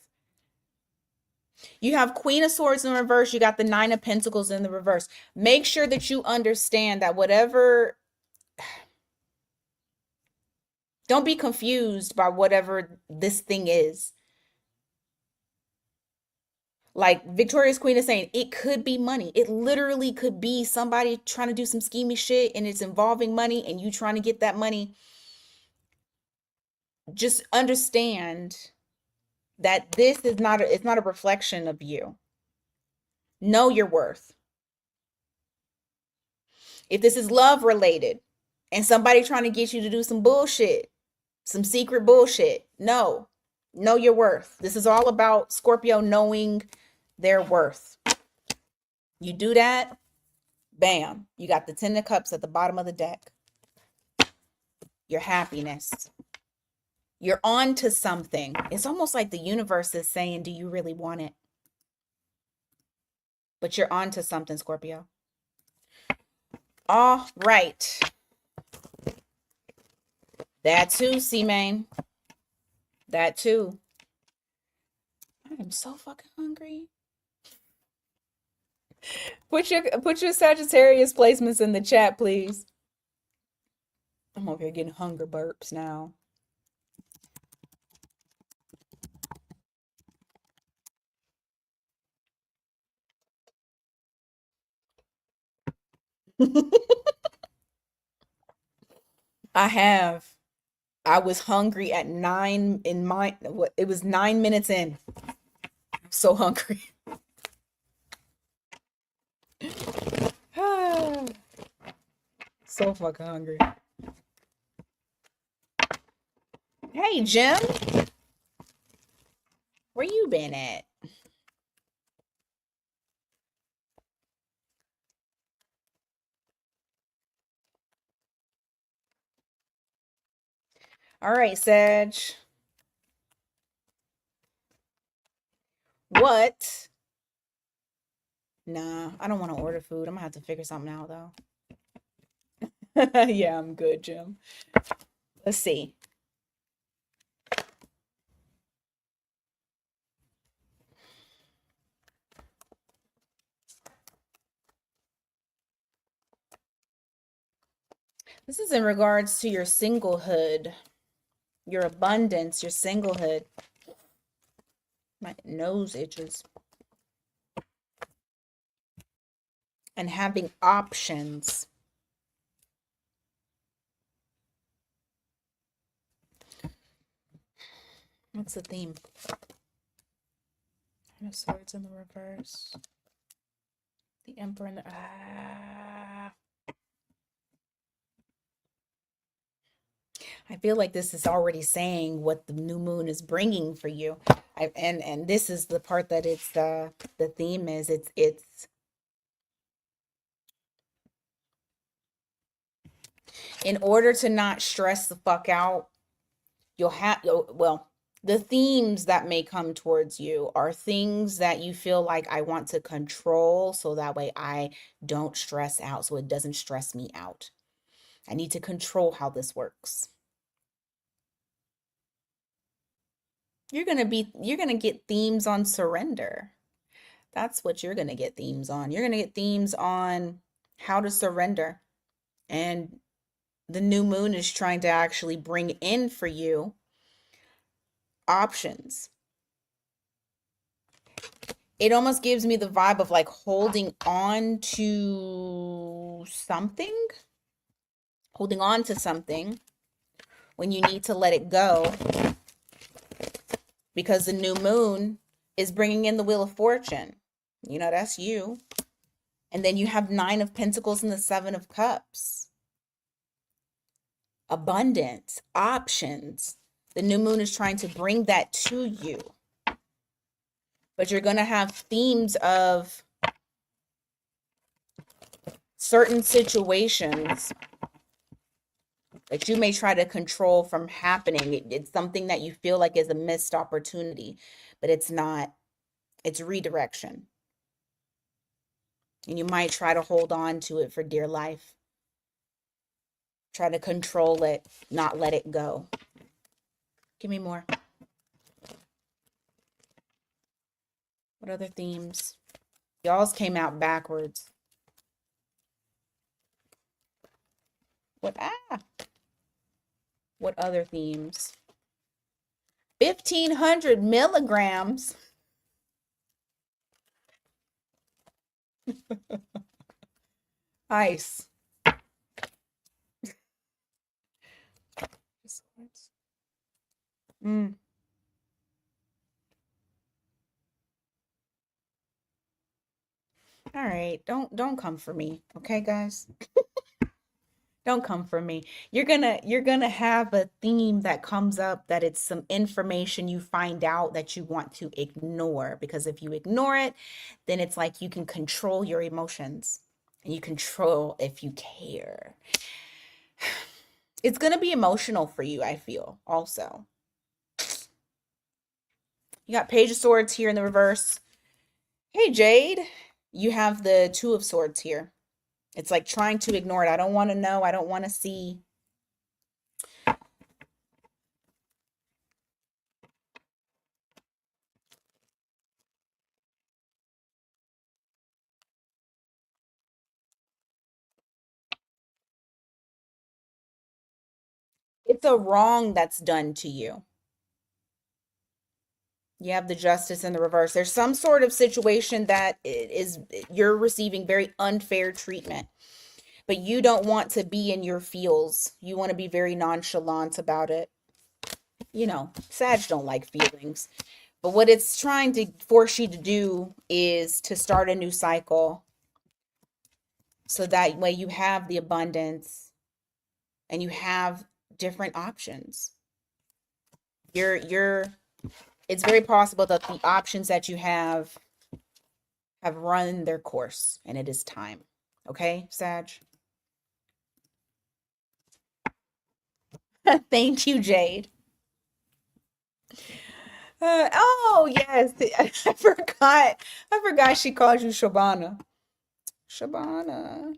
You have Queen of Swords in reverse. You got the Nine of Pentacles in the reverse. Make sure that you understand that whatever... Don't be confused by whatever this thing is. Like Victorious Queen is saying, it could be money. It literally could be somebody trying to do some schemy shit and it's involving money and you trying to get that money. Just understand that this is it's not a reflection of you. Know your worth. If this is love related and somebody trying to get you to do some bullshit, some secret bullshit, know your worth. This is all about Scorpio knowing their worth. You do that, bam, you got the 10 of Cups at the bottom of the deck. Your happiness. You're on to something. It's almost like the universe is saying, do you really want it? But you're on to something, Scorpio. All right. That too, C-Main. That too. I am so fucking hungry. Put your Sagittarius placements in the chat, please. I'm over here getting hunger burps now. I was hungry at 9 in my it was 9 minutes in. I'm so hungry. So fucking hungry. Hey, Jim. Where you been at? All right, Sag. What? Nah, I don't want to order food. I'm gonna have to figure something out though. Yeah, I'm good, Jim. Let's see. This is in regards to your singlehood, your abundance, your singlehood. My nose itches. And having options. What's the theme? Ten of Swords in the reverse. The Emperor in the... I feel like this is already saying what the new moon is bringing for you. And this is the part that it's the theme is it's in order to not stress the fuck out, you'll have the themes that may come towards you are things that you feel like I want to control so that way I don't stress out, so it doesn't stress me out. I need to control how this works. You're going to get themes on surrender. That's what you're going to get themes on. You're going to get themes on how to surrender. And the new moon is trying to actually bring in for you options. It almost gives me the vibe of like holding on to something, holding on to something when you need to let it go, because the new moon is bringing in the Wheel of Fortune. You know, that's you. And then you have 9 of Pentacles and the 7 of Cups. Abundance, options. The new moon is trying to bring that to you. But you're going to have themes of certain situations that you may try to control from happening. It's something that you feel like is a missed opportunity, but it's not. It's redirection. And you might try to hold on to it for dear life. Try to control it, not let it go. Give me more. What other themes? Y'all's came out backwards. What other themes? 1,500 milligrams. Ice. Mm. All right, don't come for me, okay, guys? Don't come for me. You're gonna have a theme that comes up that it's some information you find out that you want to ignore, because if you ignore it, then it's like you can control your emotions and you control if you care. It's gonna be emotional for you, I feel, also. You got Page of Swords here in the reverse. Hey, Jade. You have the Two of Swords here. It's like trying to ignore it. I don't want to know. I don't want to see. It's a wrong that's done to you. You have the Justice in the reverse. There's some sort of situation that is you're receiving very unfair treatment, but you don't want to be in your feels. You want to be very nonchalant about it. You know, Sag don't like feelings. But what it's trying to force you to do is to start a new cycle. So that way you have the abundance and you have different options. It's very possible that the options that you have run their course and it is time. Okay, Sag? Thank you, Jade. Oh, yes. I forgot she called you Shabana. Shabana.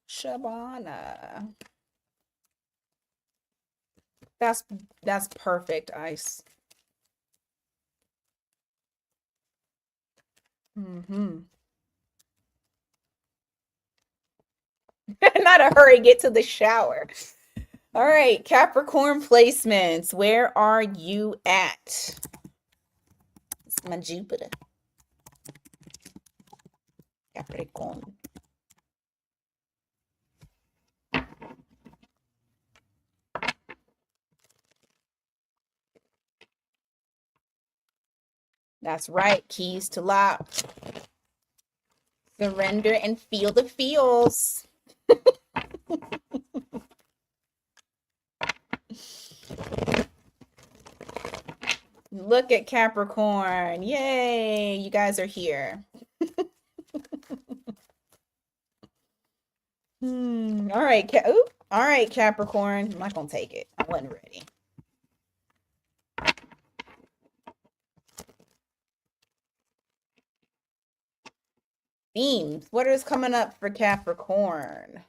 Shabana. That's perfect, Ice. Mm-hmm. Not a hurry, get to the shower. All right, Capricorn placements. Where are you at? It's my Jupiter. Capricorn. That's right. Keys to lock. Surrender and feel the feels. Look at Capricorn. Yay, you guys are here. All right, all right, Capricorn. I'm not gonna take it. I wasn't ready. Themes. What is coming up for Capricorn?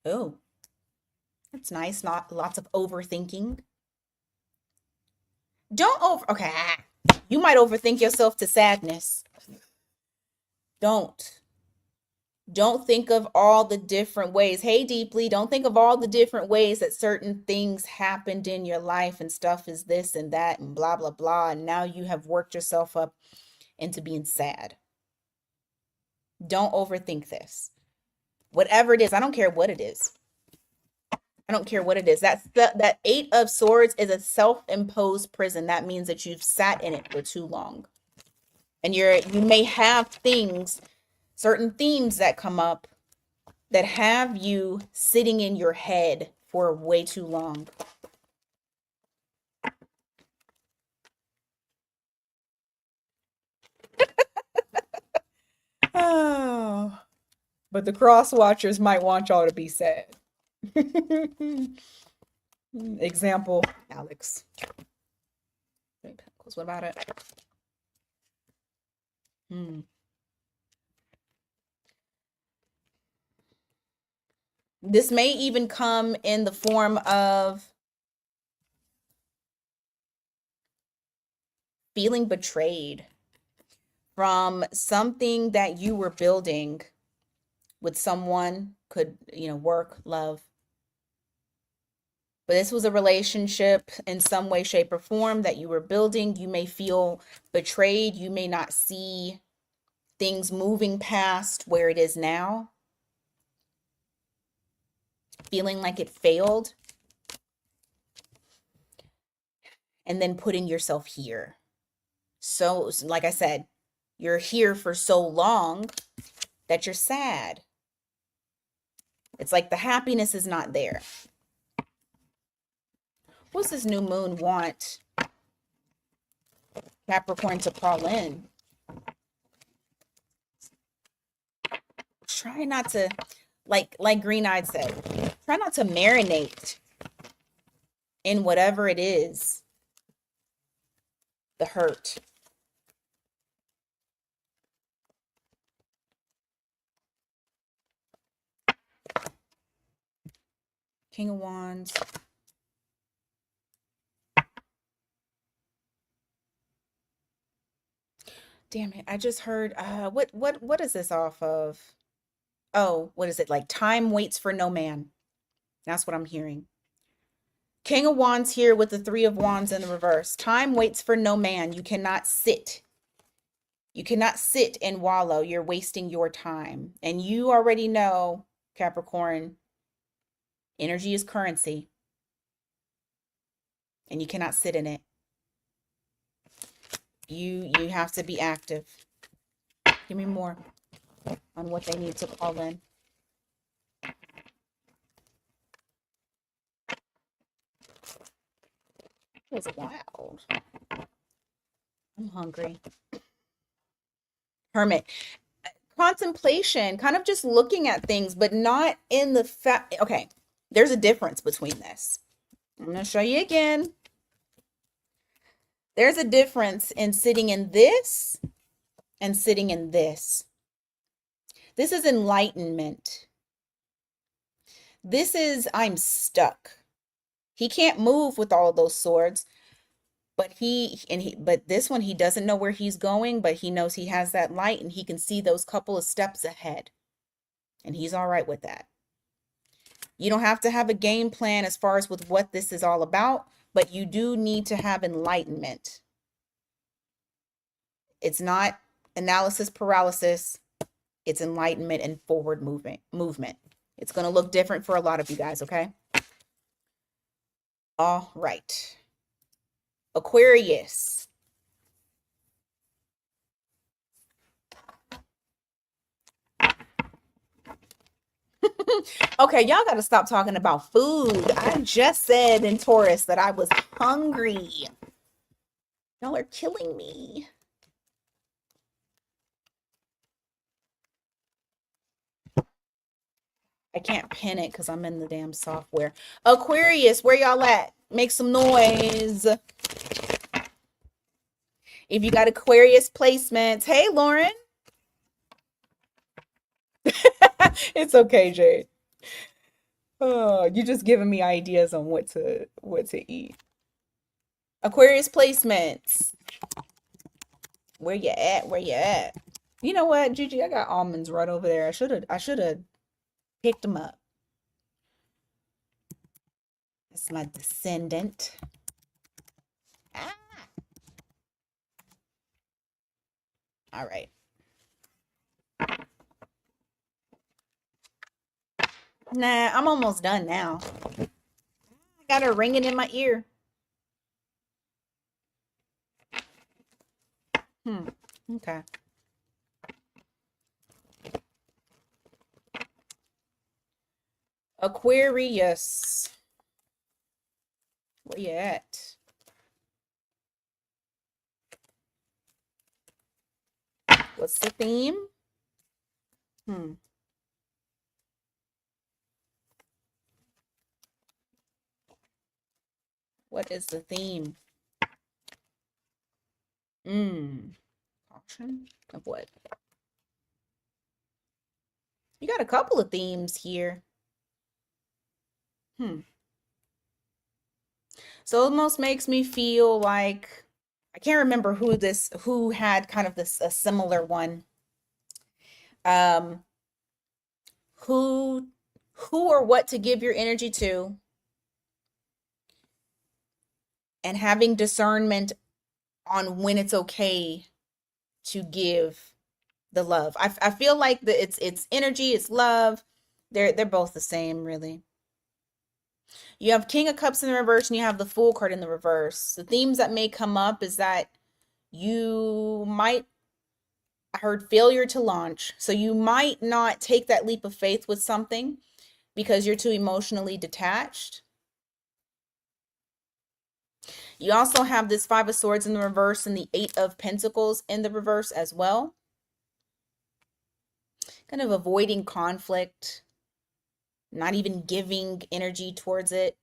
Oh, that's nice. Not lots of overthinking. Don't okay. You might overthink yourself to sadness. Don't. Don't think of all the different ways. Hey, deeply, don't think of all the different ways that certain things happened in your life and stuff is this and that and blah, blah, blah. And now you have worked yourself up into being sad. Don't overthink this. Whatever it is, I don't care what it is. I don't care what it is. That Eight of Swords is a self-imposed prison. That means that you've sat in it for too long. And you may have things, certain themes that come up that have you sitting in your head for way too long. Oh, but the cross watchers might want y'all to be sad. Example, Alex. What about it? This may even come in the form of feeling betrayed from something that you were building with someone, could, work, love. But this was a relationship in some way, shape, or form that you were building. You may feel betrayed. You may not see things moving past where it is now. Feeling like it failed. And then putting yourself here. So, like I said, you're here for so long that you're sad. It's like the happiness is not there. What's this new moon want Capricorn to call in? Try not to, like Green Eyed said, try not to marinate in whatever it is, the hurt. King of Wands. Damn it, I just heard, what is this off of? Oh, what is it? Like time waits for no man. That's what I'm hearing. King of Wands here with the Three of Wands in the reverse. Time waits for no man. You cannot sit. You cannot sit and wallow. You're wasting your time. And you already know, Capricorn, energy is currency. And you cannot sit in it. You have to be active. Give me more on what they need to call in. It's wild. I'm hungry. Hermit. Contemplation, kind of just looking at things, but not in the fact. Okay, there's a difference between this. I'm going to show you again. There's a difference in sitting in this and sitting in this. This is enlightenment. This is, I'm stuck. He can't move with all of those swords, but but this one, he doesn't know where he's going, but he knows he has that light and he can see those couple of steps ahead. And he's all right with that. You don't have to have a game plan as far as with what this is all about, but you do need to have enlightenment. It's not analysis paralysis. It's enlightenment and forward movement. It's going to look different for a lot of you guys, okay? All right. Aquarius. Okay, y'all got to stop talking about food. I just said in Taurus that I was hungry. Y'all are killing me. I can't pin it because I'm in the damn software. Aquarius, where y'all at? Make some noise. If you got Aquarius placements. Hey, Lauren. It's okay, Jade. Oh, you just giving me ideas on what to eat. Aquarius placements. Where you at? Where you at? You know what, Gigi? I got almonds right over there. I should have picked them up. That's my descendant. Ah, all right. Nah, I'm almost done now. I got her ringing in my ear. Okay. Aquarius. Where you at? What's the theme? What is the theme? Caution of what? You got a couple of themes here. So it almost makes me feel like I can't remember who had kind of this a similar one. Um, who or what to give your energy to, and having discernment on when it's okay to give the love. I feel like it's energy, it's love. They're both the same, really. You have King of Cups in the reverse and you have the Fool card in the reverse. The themes that may come up is that you might, I heard failure to launch. So you might not take that leap of faith with something because you're too emotionally detached. You also have this Five of Swords in the reverse and the Eight of Pentacles in the reverse as well. Kind of avoiding conflict, not even giving energy towards it.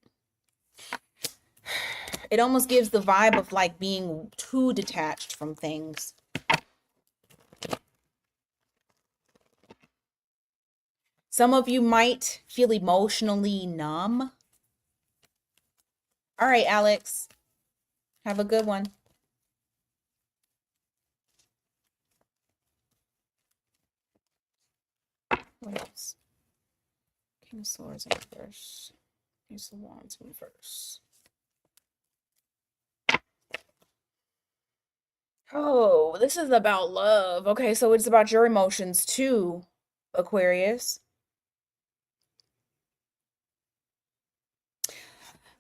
It almost gives the vibe of like being too detached from things. Some of you might feel emotionally numb. All right, Alex. Have a good one. What else? King of Swords in reverse. Ace of Wands in reverse. Oh, this is about love. Okay, so it's about your emotions too, Aquarius.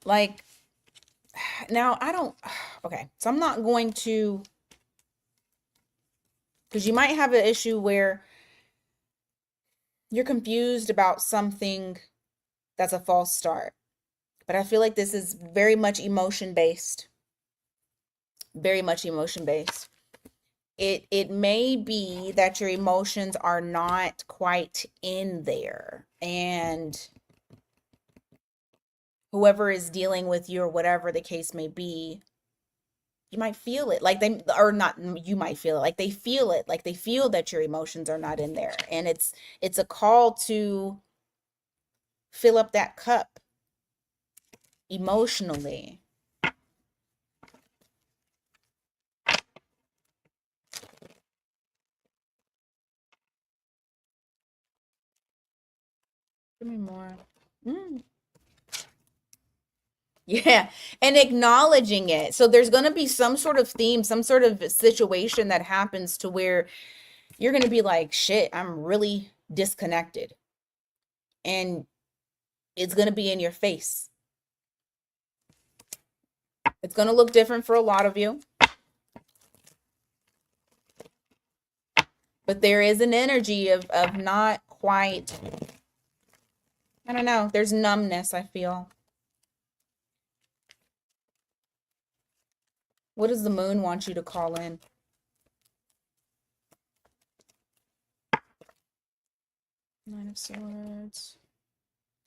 Like, now I don't, okay, so I'm not going to, because you might have an issue where you're confused about something that's a false start. But I feel like this is very much emotion based. Very much emotion based. It may be that your emotions are not quite in there, and whoever is dealing with you or whatever the case may be, you might feel it like they, or not, you might feel it like they feel it, like they feel that your emotions are not in there, and it's a call to fill up that cup emotionally. Give me more. Yeah, and acknowledging it. So there's going to be some sort of theme, some sort of situation that happens to where you're going to be like, shit, I'm really disconnected. And it's going to be in your face. It's going to look different for a lot of you. But there is an energy of not quite, I don't know, there's numbness, I feel. What does the moon want you to call in? Nine of Swords.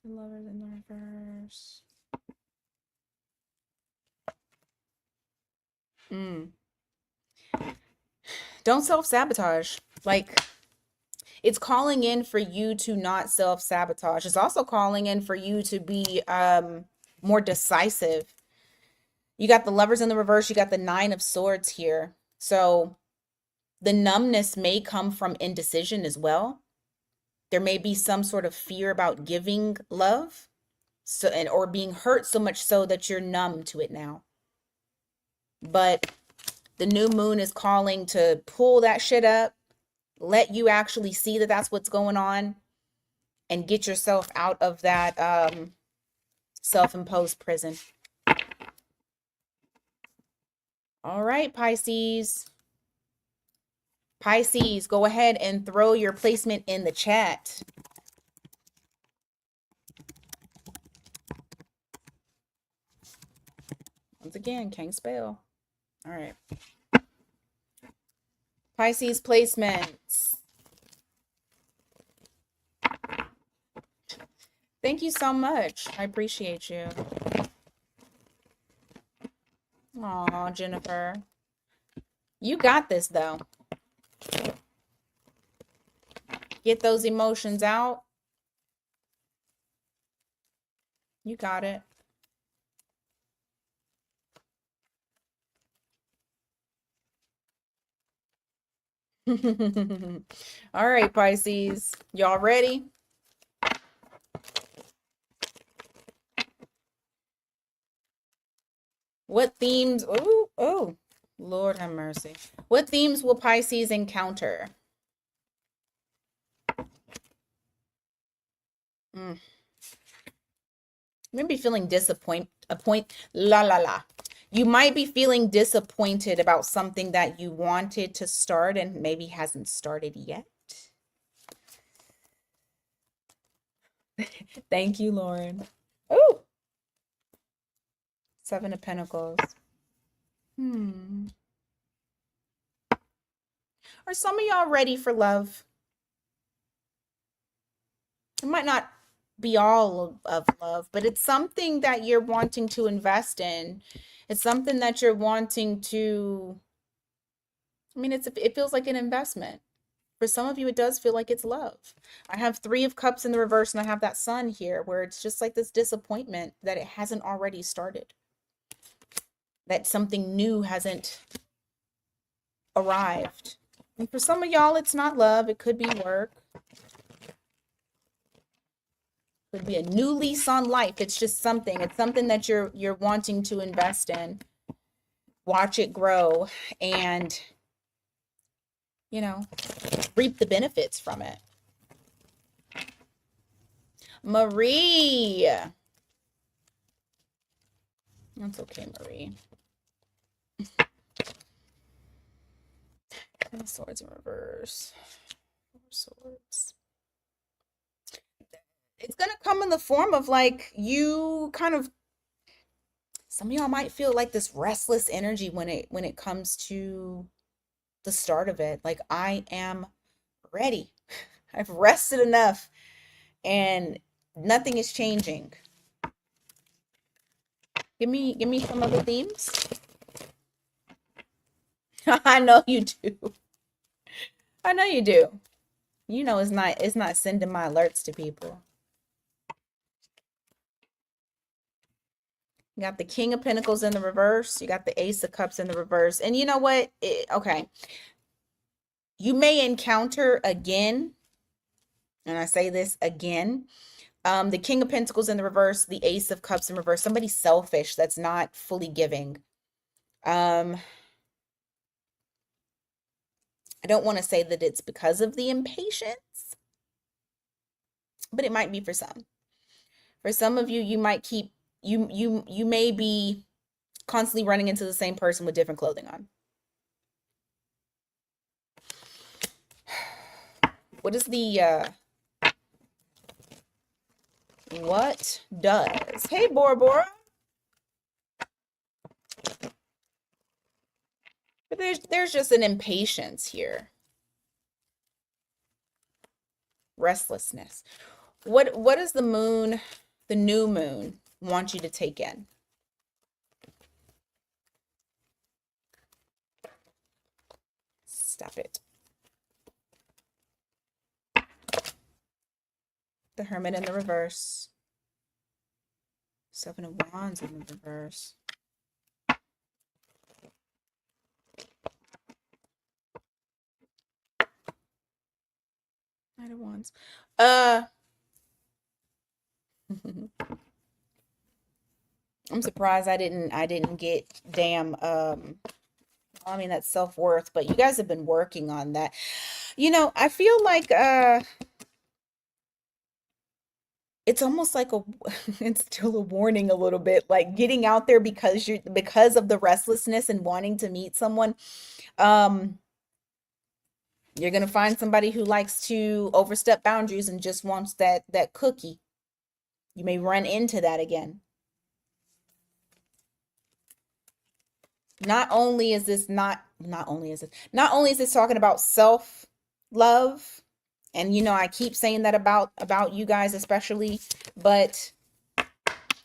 The Lovers in the reverse. Don't self-sabotage. Like, It's calling in for you to not self-sabotage. It's also calling in for you to be more decisive. You got the Lovers in the reverse, you got the Nine of Swords here. So the numbness may come from indecision as well. There may be some sort of fear about giving love, so and or being hurt so much so that you're numb to it now. But the new moon is calling to pull that shit up, let you actually see that that's what's going on, and get yourself out of that self-imposed prison. All right, Pisces. Pisces, go ahead and throw your placement in the chat. Once again, can't spell. All right. Pisces placements. Thank you so much. I appreciate you. Aw, Jennifer. You got this, though. Get those emotions out. You got it. All right, Pisces. Y'all ready? What themes? Oh, Lord have mercy. What themes will Pisces encounter? Maybe feeling You might be feeling disappointed about something that you wanted to start and maybe hasn't started yet. Thank you, Lauren. Oh, Seven of Pentacles. Are some of y'all ready for love? It might not be all of love, but it's something that you're wanting to invest in. It's something that you're wanting to, I mean, it feels like an investment. For some of you, it does feel like it's love. I have Three of Cups in the reverse, and I have that Sun here, where it's just like this disappointment that it hasn't already started. That something new hasn't arrived. And for some of y'all, it's not love. It could be work. Could be a new lease on life. It's just something. It's something that you're wanting to invest in. Watch it grow and, you know, reap the benefits from it. Marie. That's okay, Marie. Swords in reverse. Swords. It's going to come in the form of like you kind of, some of y'all might feel like this restless energy when it comes to the start of it. Like, I am ready. I've rested enough and nothing is changing. Give me some of the themes. I know you do. I know you do. You know it's not sending my alerts to people. You got the King of Pentacles in the reverse. You got the Ace of Cups in the reverse. And you know what? Okay. You may encounter again, and I say this again, the King of Pentacles in the reverse, the Ace of Cups in reverse. Somebody selfish that's not fully giving. I don't want to say that it's because of the impatience, but it might be for some. For some of you, you might keep you may be constantly running into the same person with different clothing on. What is the what does? Hey, Bora Bora. But there's just an impatience here. Restlessness. What does the moon, the new moon, want you to take in? Stop it. The Hermit in the reverse. Seven of Wands in the reverse. Knight of Wands. I'm surprised I didn't get damn I mean that's self-worth, but you guys have been working on that. You know, I feel like it's almost like a it's still a warning a little bit, like getting out there because of the restlessness and wanting to meet someone. Um you're gonna find somebody who likes to overstep boundaries and just wants that cookie. You may run into that again. Not only is this talking about self love, and you know I keep saying that about you guys especially, but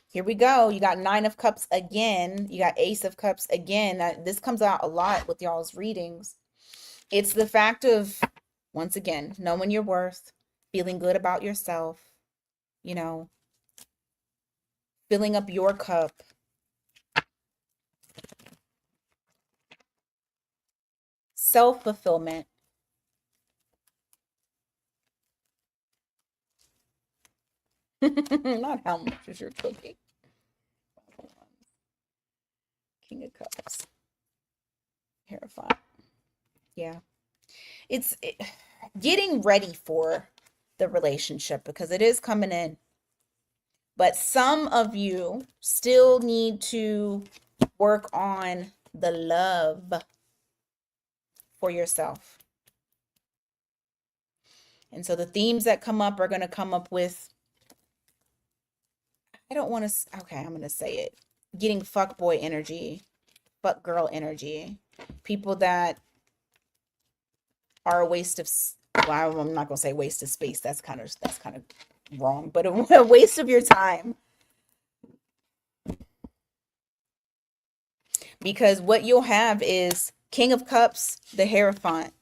here we go. You got Nine of Cups again. You got Ace of Cups again. This comes out a lot with y'all's readings. It's the fact of, once again, knowing your worth, feeling good about yourself, you know, filling up your cup. Self-fulfillment. Not how much is your cookie. King of Cups. Terrified. Yeah. It's getting ready for the relationship because it is coming in. But some of you still need to work on the love for yourself. And so the themes that come up are going to come up with, I don't want to, okay, I'm going to say it. Getting fuckboy energy, fuck girl energy. People that are a waste of, well, I'm not going to say waste of space. That's kind of wrong, but a waste of your time. Because what you'll have is King of Cups, the Hierophant,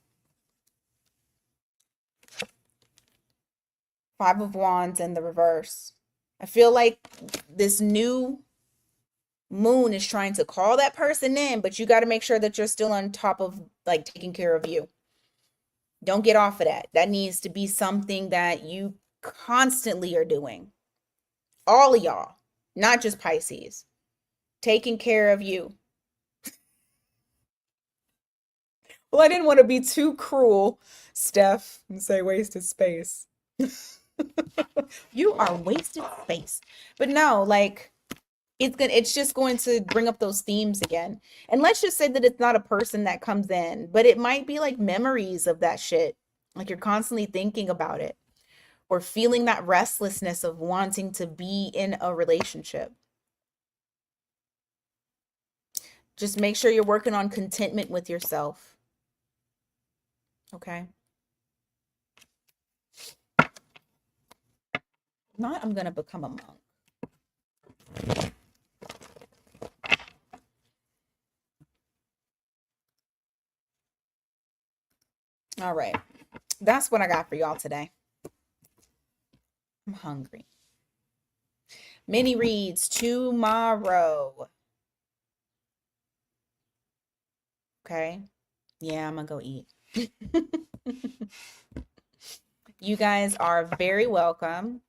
Five of Wands in the reverse. I feel like this new moon is trying to call that person in, but you got to make sure that you're still on top of like taking care of you. Don't get off of that. That needs to be something that you constantly are doing. All of y'all, not just Pisces. Taking care of you. Well, I didn't want to be too cruel, Steph, and say wasted space. You are wasted space. But no, like it's just going to bring up those themes again. And let's just say that it's not a person that comes in, but it might be like memories of that shit. Like you're constantly thinking about it or feeling that restlessness of wanting to be in a relationship. Just make sure you're working on contentment with yourself. Okay. Not I'm going to become a monk. All right. That's what I got for y'all today. I'm hungry. Mini reads tomorrow. Okay. Yeah, I'm gonna go eat. You guys are very welcome.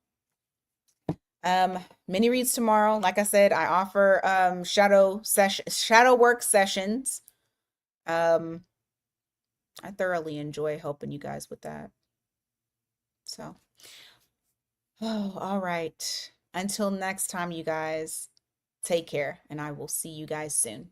Mini reads tomorrow. Like I said, I offer shadow work sessions. I thoroughly enjoy helping you guys with that. So, oh, all right. Until next time, you guys, take care, and I will see you guys soon.